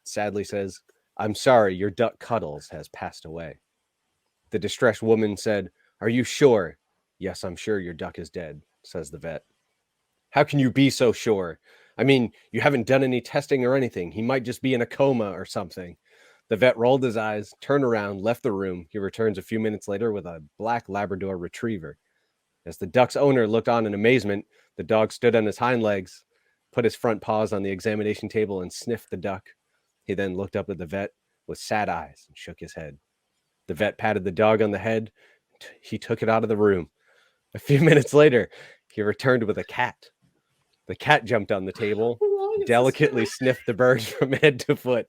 sadly says, I'm sorry, your duck Cuddles has passed away. The distressed woman said, Are you sure? Yes, I'm sure your duck is dead, says the vet. How can you be so sure? I mean, you haven't done any testing or anything. He might just be in a coma or something. The vet rolled his eyes, turned around, left the room. He returns a few minutes later with a black Labrador retriever. As the duck's owner looked on in amazement, the dog stood on his hind legs, put his front paws on the examination table, and sniffed the duck. He then looked up at the vet with sad eyes and shook his head. The vet patted the dog on the head. He took it out of the room. A few minutes later, he returned with a cat. The cat jumped on the table, delicately sniffed the bird from head to foot.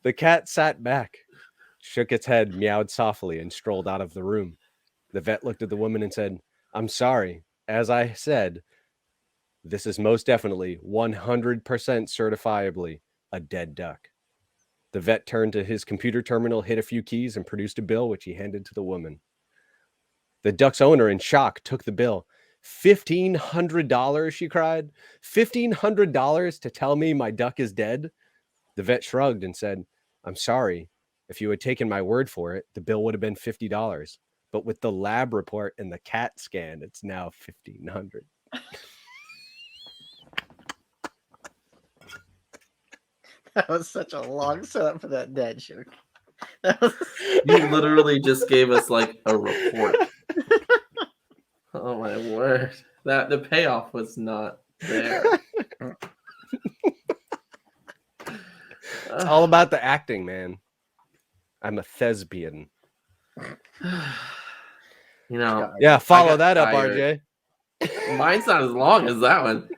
The cat sat back, shook its head, meowed softly, and strolled out of the room. The vet looked at the woman and said, I'm sorry. As I said, this is most definitely 100% certifiably a dead duck. The vet turned to his computer terminal, hit a few keys, and produced a bill, which he handed to the woman. The duck's owner, in shock, took the bill. $1,500, she cried. $1,500 to tell me my duck is dead? The vet shrugged and said, I'm sorry. If you had taken my word for it, the bill would have been $50. But with the lab report and the CAT scan, it's now $1,500. That was such a long setup for that dead joke. That was... You literally just gave us like a report. Oh my word. That the payoff was not there. It's all about the acting, man. I'm a thespian. You know, Yeah, follow got that up, tired. RJ. Mine's not as long as that one.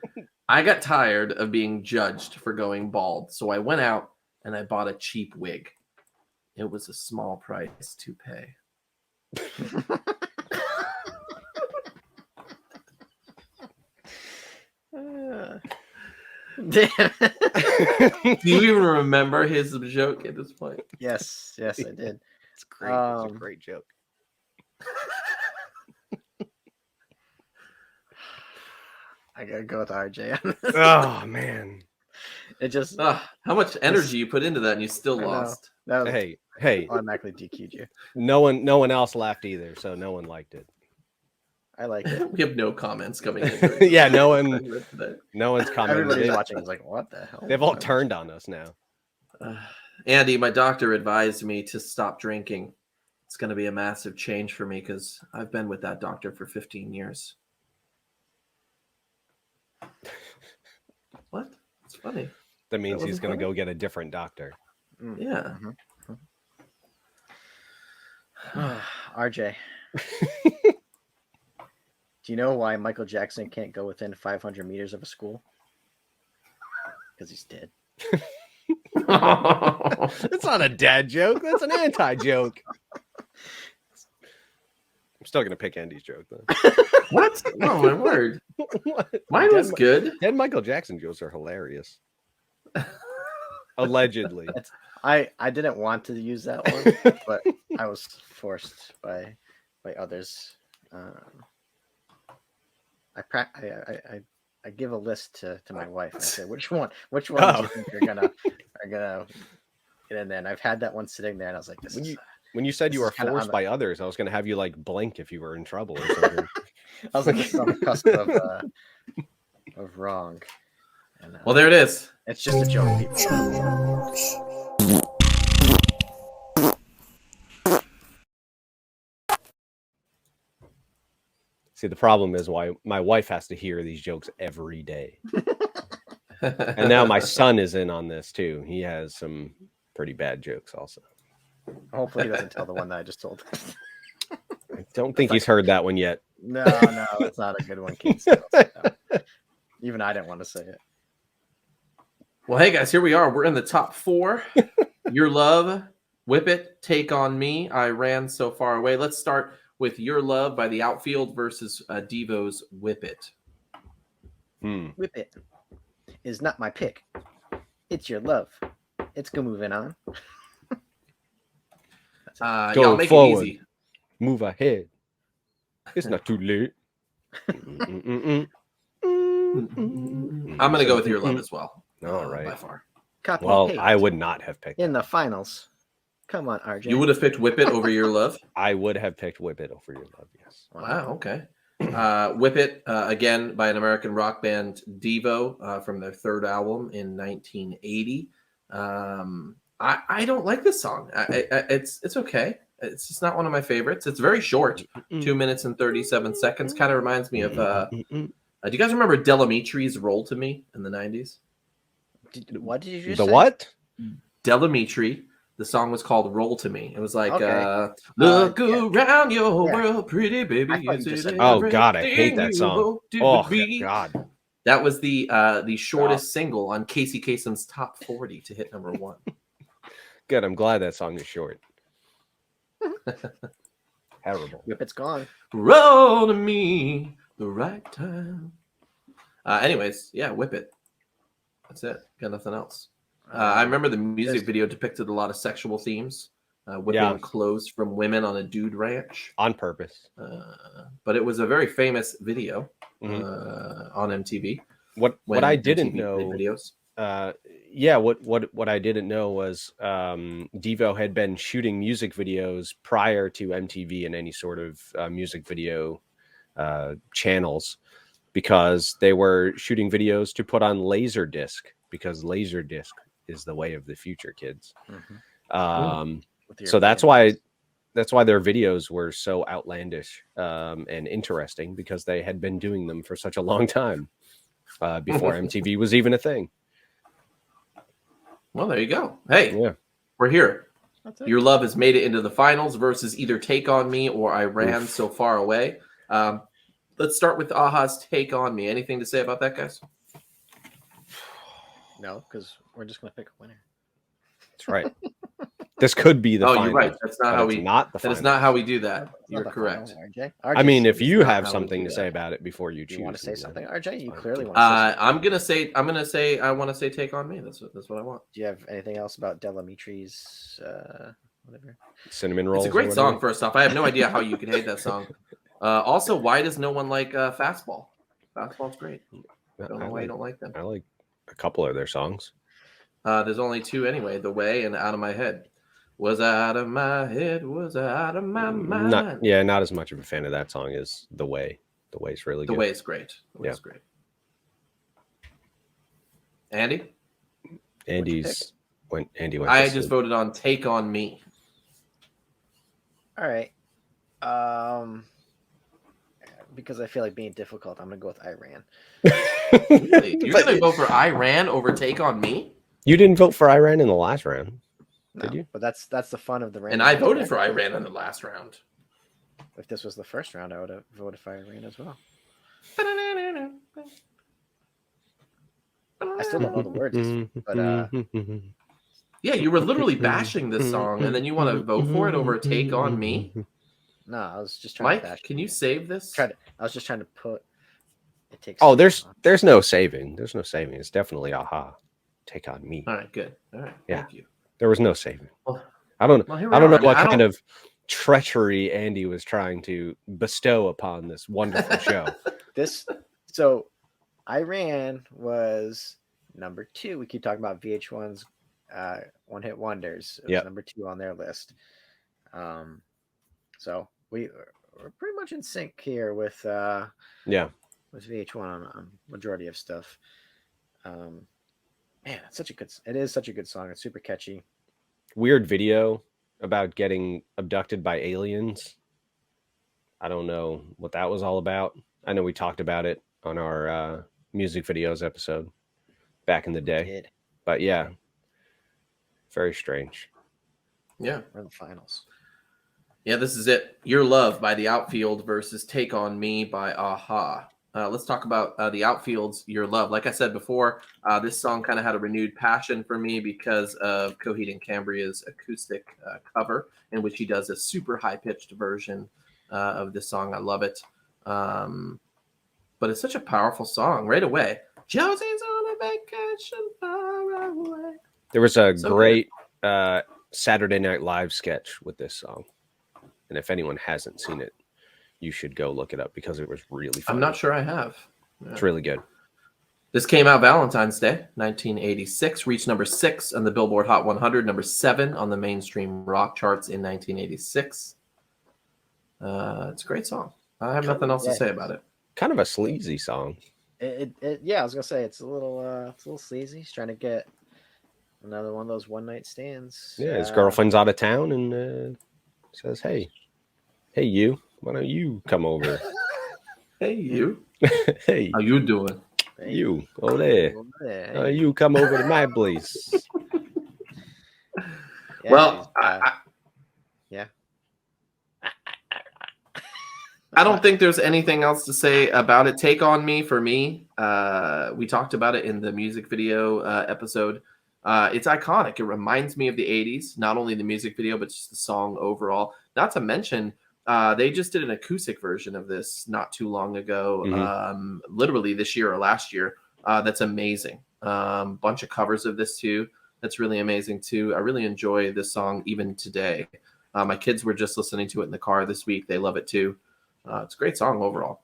I got tired of being judged for going bald, so I went out and I bought a cheap wig. It was a small price to pay. Damn. Do you even remember his joke at this point? Yes, I did. It's great. It's a great joke. I gotta go with RJ on this. Oh man. It just How much energy you put into that and you still lost. that was Hey, automatically DQ'd you. no one else laughed either, so no one liked it. I like it. We have no comments coming in. Yeah, no one's commenting. Everybody's watching is like, what the hell? They've all turned on us now. Andy, my doctor advised me to stop drinking. It's going to be a massive change for me because I've been with that doctor for 15 years. What? It's funny. That means That he's wasn't going to funny? go get a different doctor. Yeah. RJ. Do you know why Michael Jackson can't go within 500 meters of a school? Because he's dead. That's not a dad joke. That's an anti-joke. I'm still going to pick Andy's joke, though. What? Oh, my word. What? Mine was good. Dead Michael Jackson jokes are hilarious. Allegedly. I didn't want to use that one, but I was forced by others. I give a list to my wife. I say, which one do you think are gonna get in there? And I've had that one sitting there, and I was like, when you said you were forced by others, I was going to have you like blink if you were in trouble or something. I was like, this is on the cusp of wrong. And, Well, there it is. it's just a joke, people. See, the problem is why my wife has to hear these jokes every day. And now my son is in on this too. He has some pretty bad jokes also. Hopefully, he doesn't tell the one that I just told. I don't think he's heard that one yet. No, it's not a good one, Keith. Even I didn't want to say it. Well, hey, guys, here we are. We're in the top 4. Your Love, Whip It, Take On Me, I Ran So Far Away. Let's start with Your Love by The Outfield versus Devo's Whip It. Whip It is not my pick. It's your love. It's go moving on. Y'all Go make forward. it easy. Move ahead. It's not too late. I'm going to go with Your Love as well. All right. By far. Copy Well, paste. I would not have picked in that. the finals. Come on, RJ. You would have picked Whip It over Your Love? I would have picked Whip It over Your Love, yes. Wow, okay. Whip It, again, by an American rock band, Devo, from their third album in 1980. I don't like this song. It's okay. It's just not one of my favorites. It's very short, 2 minutes and 37 seconds. Kind of reminds me of. Do you guys remember Delamitri's "Roll to Me" in the 90s? What did you just The say? what? Delamitri. The song was called "Roll to Me." It was like, Okay. "Look Yeah. around your Yeah. world, pretty baby." I thought you just said- Oh, God, I hate everything that you song. hope to Oh, be. God. That was the shortest single on Casey Kasem's top 40 to hit number 1. Good. I'm glad that song is short. Terrible. Whip It's gone. Roll to me the right time. Anyways, yeah, Whip It. That's it. Got nothing else. I remember the music video depicted a lot of sexual themes, whipping clothes from women on a dude ranch. On purpose. But it was a very famous video on MTV. What I didn't MTV know. played videos. What I didn't know was Devo had been shooting music videos prior to MTV and any sort of music video channels, because they were shooting videos to put on Laserdisc, because Laserdisc is the way of the future, kids. So that's why their videos were so outlandish and interesting, because they had been doing them for such a long time before MTV was even a thing. Well, there you go. Hey, Yeah. we're here. Your Love has made it into the finals versus either Take On Me or I Ran So Far Away. let's start with Aha's Take on Me. Anything to say about that, guys? No, because we're just gonna pick a winner. That's right. This could be the final. You're right. That's not how we. Not the That final. is not how we do that. It's not You're the correct. final, RJ. I mean, if you not have how we something do to that. say about it before you Do choose, you want to say then something, that's RJ? You fine. clearly want to say something. I'm gonna say I want to say Take on Me. That's what I want. Do you have anything else about Delamitri's whatever? Cinnamon rolls. It's a great song. First off, I have no idea how you could hate that song. Also, why does no one like Fastball? Fastball's great. Don't know why you don't like them. I like a couple of their songs. There's only two anyway. The Way and Out of My Head. Was I out of my head? Was I out of my mind? Not as much of a fan of that song as The Way. The Way's really good. The Way's great. The Way's great. Andy? Andy went. I just voted on Take on Me. All right. Because I feel like being difficult, I'm gonna go with Iran. Really? You're gonna go for Iran over Take on Me? You didn't vote for Iran in the last round, did you? But that's the fun of the round. And I voted for Iran in the last round. If this was the first round, I would have voted for Iran as well. I still don't know the words, but yeah, you were literally bashing this song, and then you want to vote for it over Take on Me? no, I was just trying to bash. Mike, can you save this? I was just trying to put. It takes. Oh, there's no saving. There's no saving. It's definitely Aha. Take on Me. All right, good. All right, Yeah. thank you. There was no saving. Well, I don't well, here we know are. I mean, what I kind don't- of treachery Andy was trying to bestow upon this wonderful show. So Iran was number 2. We keep talking about VH1's one hit wonders. It was number 2 on their list. So we're pretty much in sync here with with VH1 on majority of stuff. Man, it is such a good song. It's super catchy. Weird video about getting abducted by aliens. I don't know what that was all about. I know we talked about it on our music videos episode back in the day. But yeah, very strange. Yeah. We're in the finals. Yeah, this is it. Your Love by The Outfield versus Take on Me by Aha. Let's talk about the Outfield's Your Love. Like I said before, this song kind of had a renewed passion for me because of Coheed and Cambria's acoustic cover, in which he does a super high-pitched version of this song. I love it. But it's such a powerful song right away. Josie's on a vacation far away. There was a great Saturday Night Live sketch with this song. And if anyone hasn't seen it, you should go look it up because it was really fun. I'm not sure I have. Yeah. It's really good. This came out Valentine's Day, 1986, reached number 6 on the Billboard Hot 100, number 7 on the mainstream rock charts in 1986. It's a great song. I have nothing else to say about it. Kind of a sleazy song. Yeah, I was gonna say it's a little sleazy. He's trying to get another one of those one night stands. Yeah, his girlfriend's out of town and says, "Hey, you, why don't you come over?" Hey, you. Hey, how you doing? Hey, you over there. hey. You come over to my place. Yeah, Well, yeah. I don't think there's anything else to say about it. Take on Me, for me, we talked about it in the music video episode. It's iconic. It reminds me of the 80s, not only the music video, but just the song overall. Not to mention, they just did an acoustic version of this not too long ago, literally this year or last year. That's amazing. Bunch of covers of this too. That's really amazing too. I really enjoy this song even today. My kids were just listening to it in the car this week. They love it too. It's a great song overall.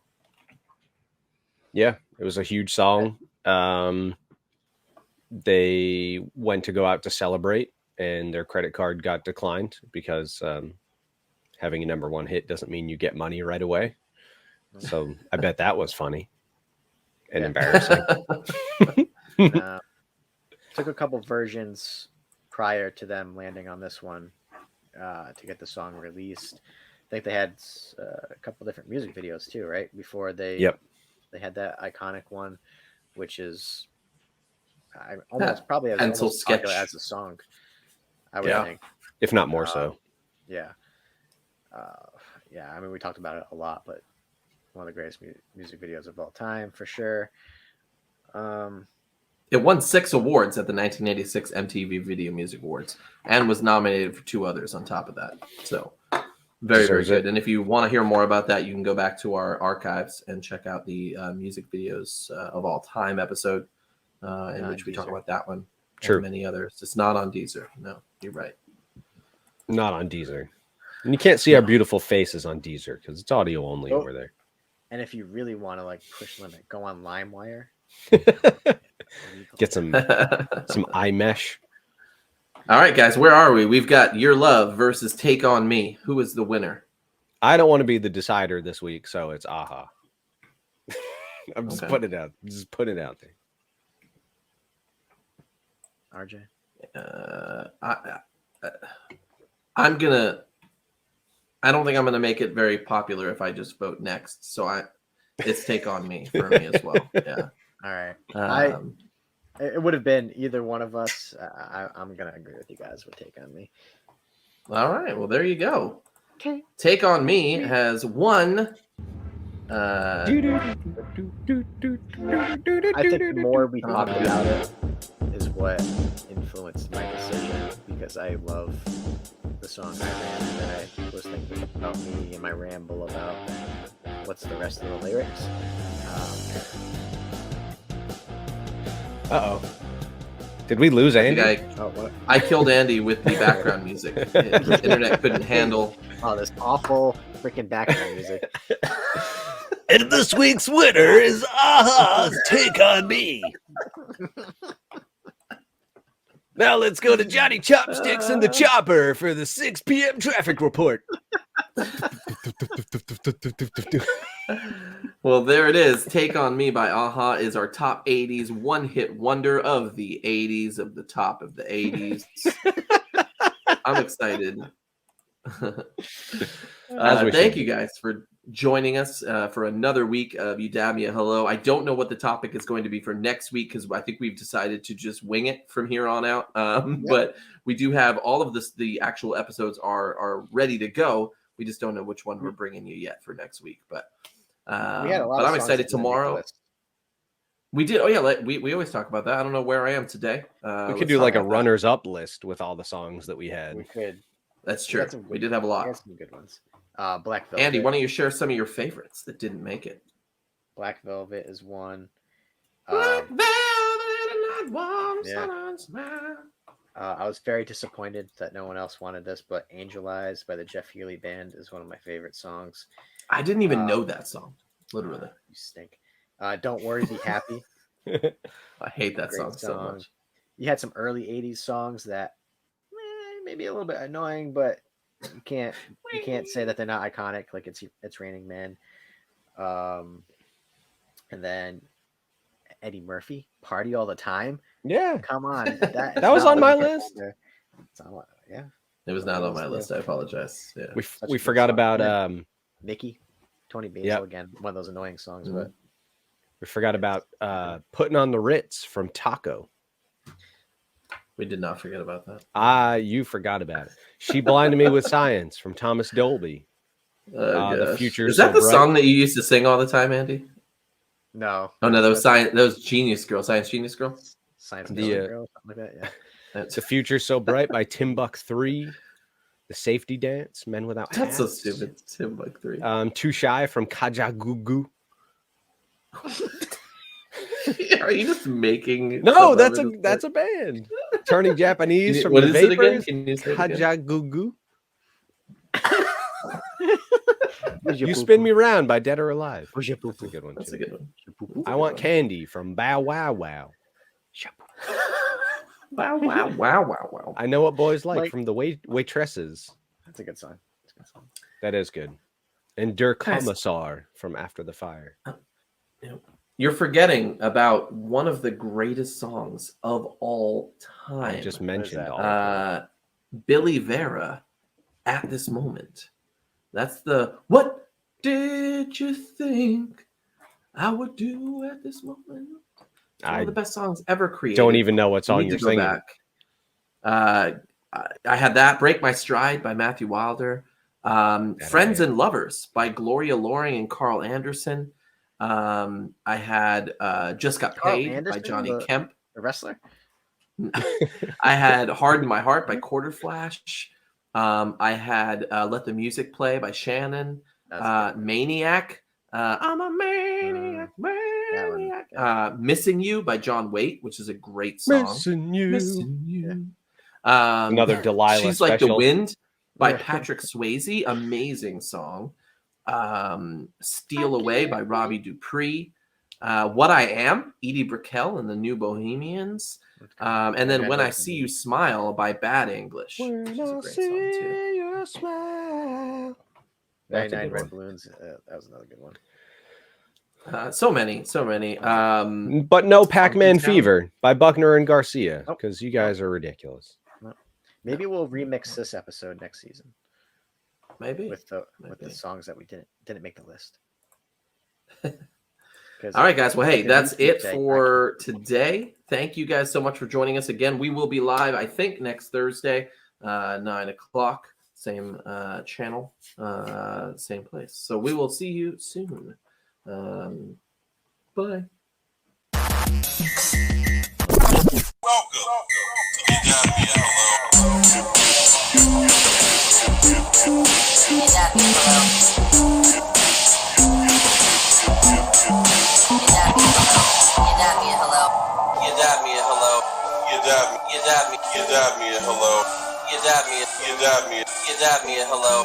Yeah, it was a huge song. They went to go out to celebrate, and their credit card got declined because having a number 1 hit doesn't mean you get money right away. So I bet that was funny and embarrassing. Took a couple versions prior to them landing on this one to get the song released. I think they had a couple different music videos too, right? Before they had that iconic one, which is probably as popular as a song. I would think, if not more so. Yeah. I mean, we talked about it a lot, but one of the greatest music videos of all time for sure. It won 6 awards at the 1986 MTV Video Music Awards and was nominated for 2 others on top of that. So very, very good. And if you want to hear more about that, you can go back to our archives and check out the music videos of all time episode in which we talk about that one. True. And many others. It's not on Deezer. No, you're right. Not on Deezer. And you can't see our beautiful faces on Deezer because it's audio only over there. And if you really want to like push limit, go on LimeWire. Get some iMesh. All right, guys, where are we? We've got Your Love versus Take On Me. Who is the winner? I don't want to be the decider this week, so it's Aha. I'm just putting it out. Just put it out there. RJ. I don't think I'm gonna make it very popular if I just vote next. So it's Take On Me for me as well. Yeah. All right. It would have been either one of us. I'm gonna agree with you guys with Take On Me. All right. Well, there you go. Okay. Take On Me has won. I think the more we talk about it is what influenced my decision, because I love the song I ran, and then I was thinking about me and my ramble about what's the rest of the lyrics. Uh-oh. Did we lose Andy? I killed Andy with the background music. The internet couldn't handle. Oh, this awful freaking background music. And this week's winner is Aha's Take On Me. Now let's go to Johnny Chopsticks and the Chopper for the 6 p.m. traffic report. Well, there it is. Take On Me by Aha is our top 80s one-hit wonder of the 80s, of the top of the 80s. I'm excited. Thank you guys for joining us for another week of You Dab Me a Hello. I don't know what the topic is going to be for next week because I think we've decided to just wing it from here on out. But we do have all of this. The actual episodes are ready to go. We just don't know which one we're bringing you yet for next week. But I'm excited tomorrow. We did. Oh yeah, we always talk about that. I don't know where I am today. We could do like a runners up list with all the songs that we had. We could. That's true. We did have a lot. We had some good ones. Black Velvet. Andy, why don't you share some of your favorites that didn't make it? Black Velvet is one. Black Velvet and warm sun smile. I was very disappointed that no one else wanted this, but Angel Eyes by the Jeff Healey Band is one of my favorite songs. I didn't even know that song, literally. You stink. Don't Worry, Be Happy. I hate that song so much. You had some early 80s songs that maybe a little bit annoying, but you can't say that they're not iconic. Like It's Raining Men. And then Eddie Murphy, Party All the Time. Yeah. Come on. That was on my list. Yeah. It was not on my list. I apologize. Yeah. We forgot about Mickey, Tony Basil again. One of those annoying songs, but we forgot about Putting on the Ritz from Taco. We did not forget about that. You forgot about it. She Blinded Me with Science from Thomas Dolby. The Future is that the song that you used to sing all the time, Andy? No. Oh no, that was Science. That was Genius Girl. Science Genius Girl. Science Girl, something like that. Yeah. The Future So Bright by Timbuk 3. The Safety Dance, Men Without Hats. That's so stupid. Timbuk 3. Too Shy from Kajagoogoo. Are you just making? No, that's a band. Turning Japanese from what the is it again? Vapors. Can you say it again? Kajagoogoo. You Spin Me Round by Dead or Alive. That's a good one. That's a good one. I Want Candy from Bow Wow Wow. Wow, wow, wow, wow, wow. I Know What Boys Like from the Waitresses. That's a good song. That is good. And Der Kommissar from After the Fire. You're forgetting about one of the greatest songs of all time. I just mentioned all Billy Vera, At This Moment. That's the What Did You Think I Would Do at This Moment? One of the best songs ever created. Don't even know what song you're singing. Back. I had that. Break My Stride by Matthew Wilder. Friends and Lovers by Gloria Loring and Carl Anderson. I had Just Got Carl Paid Anderson, by Johnny Kemp. the wrestler. I had Harden My Heart by Quarter Flash. I had Let the Music Play by Shannon. Maniac. I'm a maniac, maniac. Missing You by John Waite, which is a great song. Missing You. Missing You. Another Delilah She's Like the special. Wind by Patrick Swayze. Amazing song. Steal Away by Robbie Dupree. What I Am, Edie Brickell and the New Bohemians. And then When I See You Smile by Bad English, which is a great song too. You smile. That's a 99 good Red one. Balloons. That was another good one. So many. But no Pac-Man Funky Town. Fever by Buckner and Garcia, Nope. because you guys are ridiculous. Maybe we'll remix this episode next season Maybe. with the Maybe. songs that we didn't make the list. All right, guys. Well, hey, like a that's repeat it day. for today. Thank you guys so much for joining us again. We will be live, I think, next Thursday, 9 o'clock. Same channel, same place. So we will see you soon. Bye. You dab me a hello.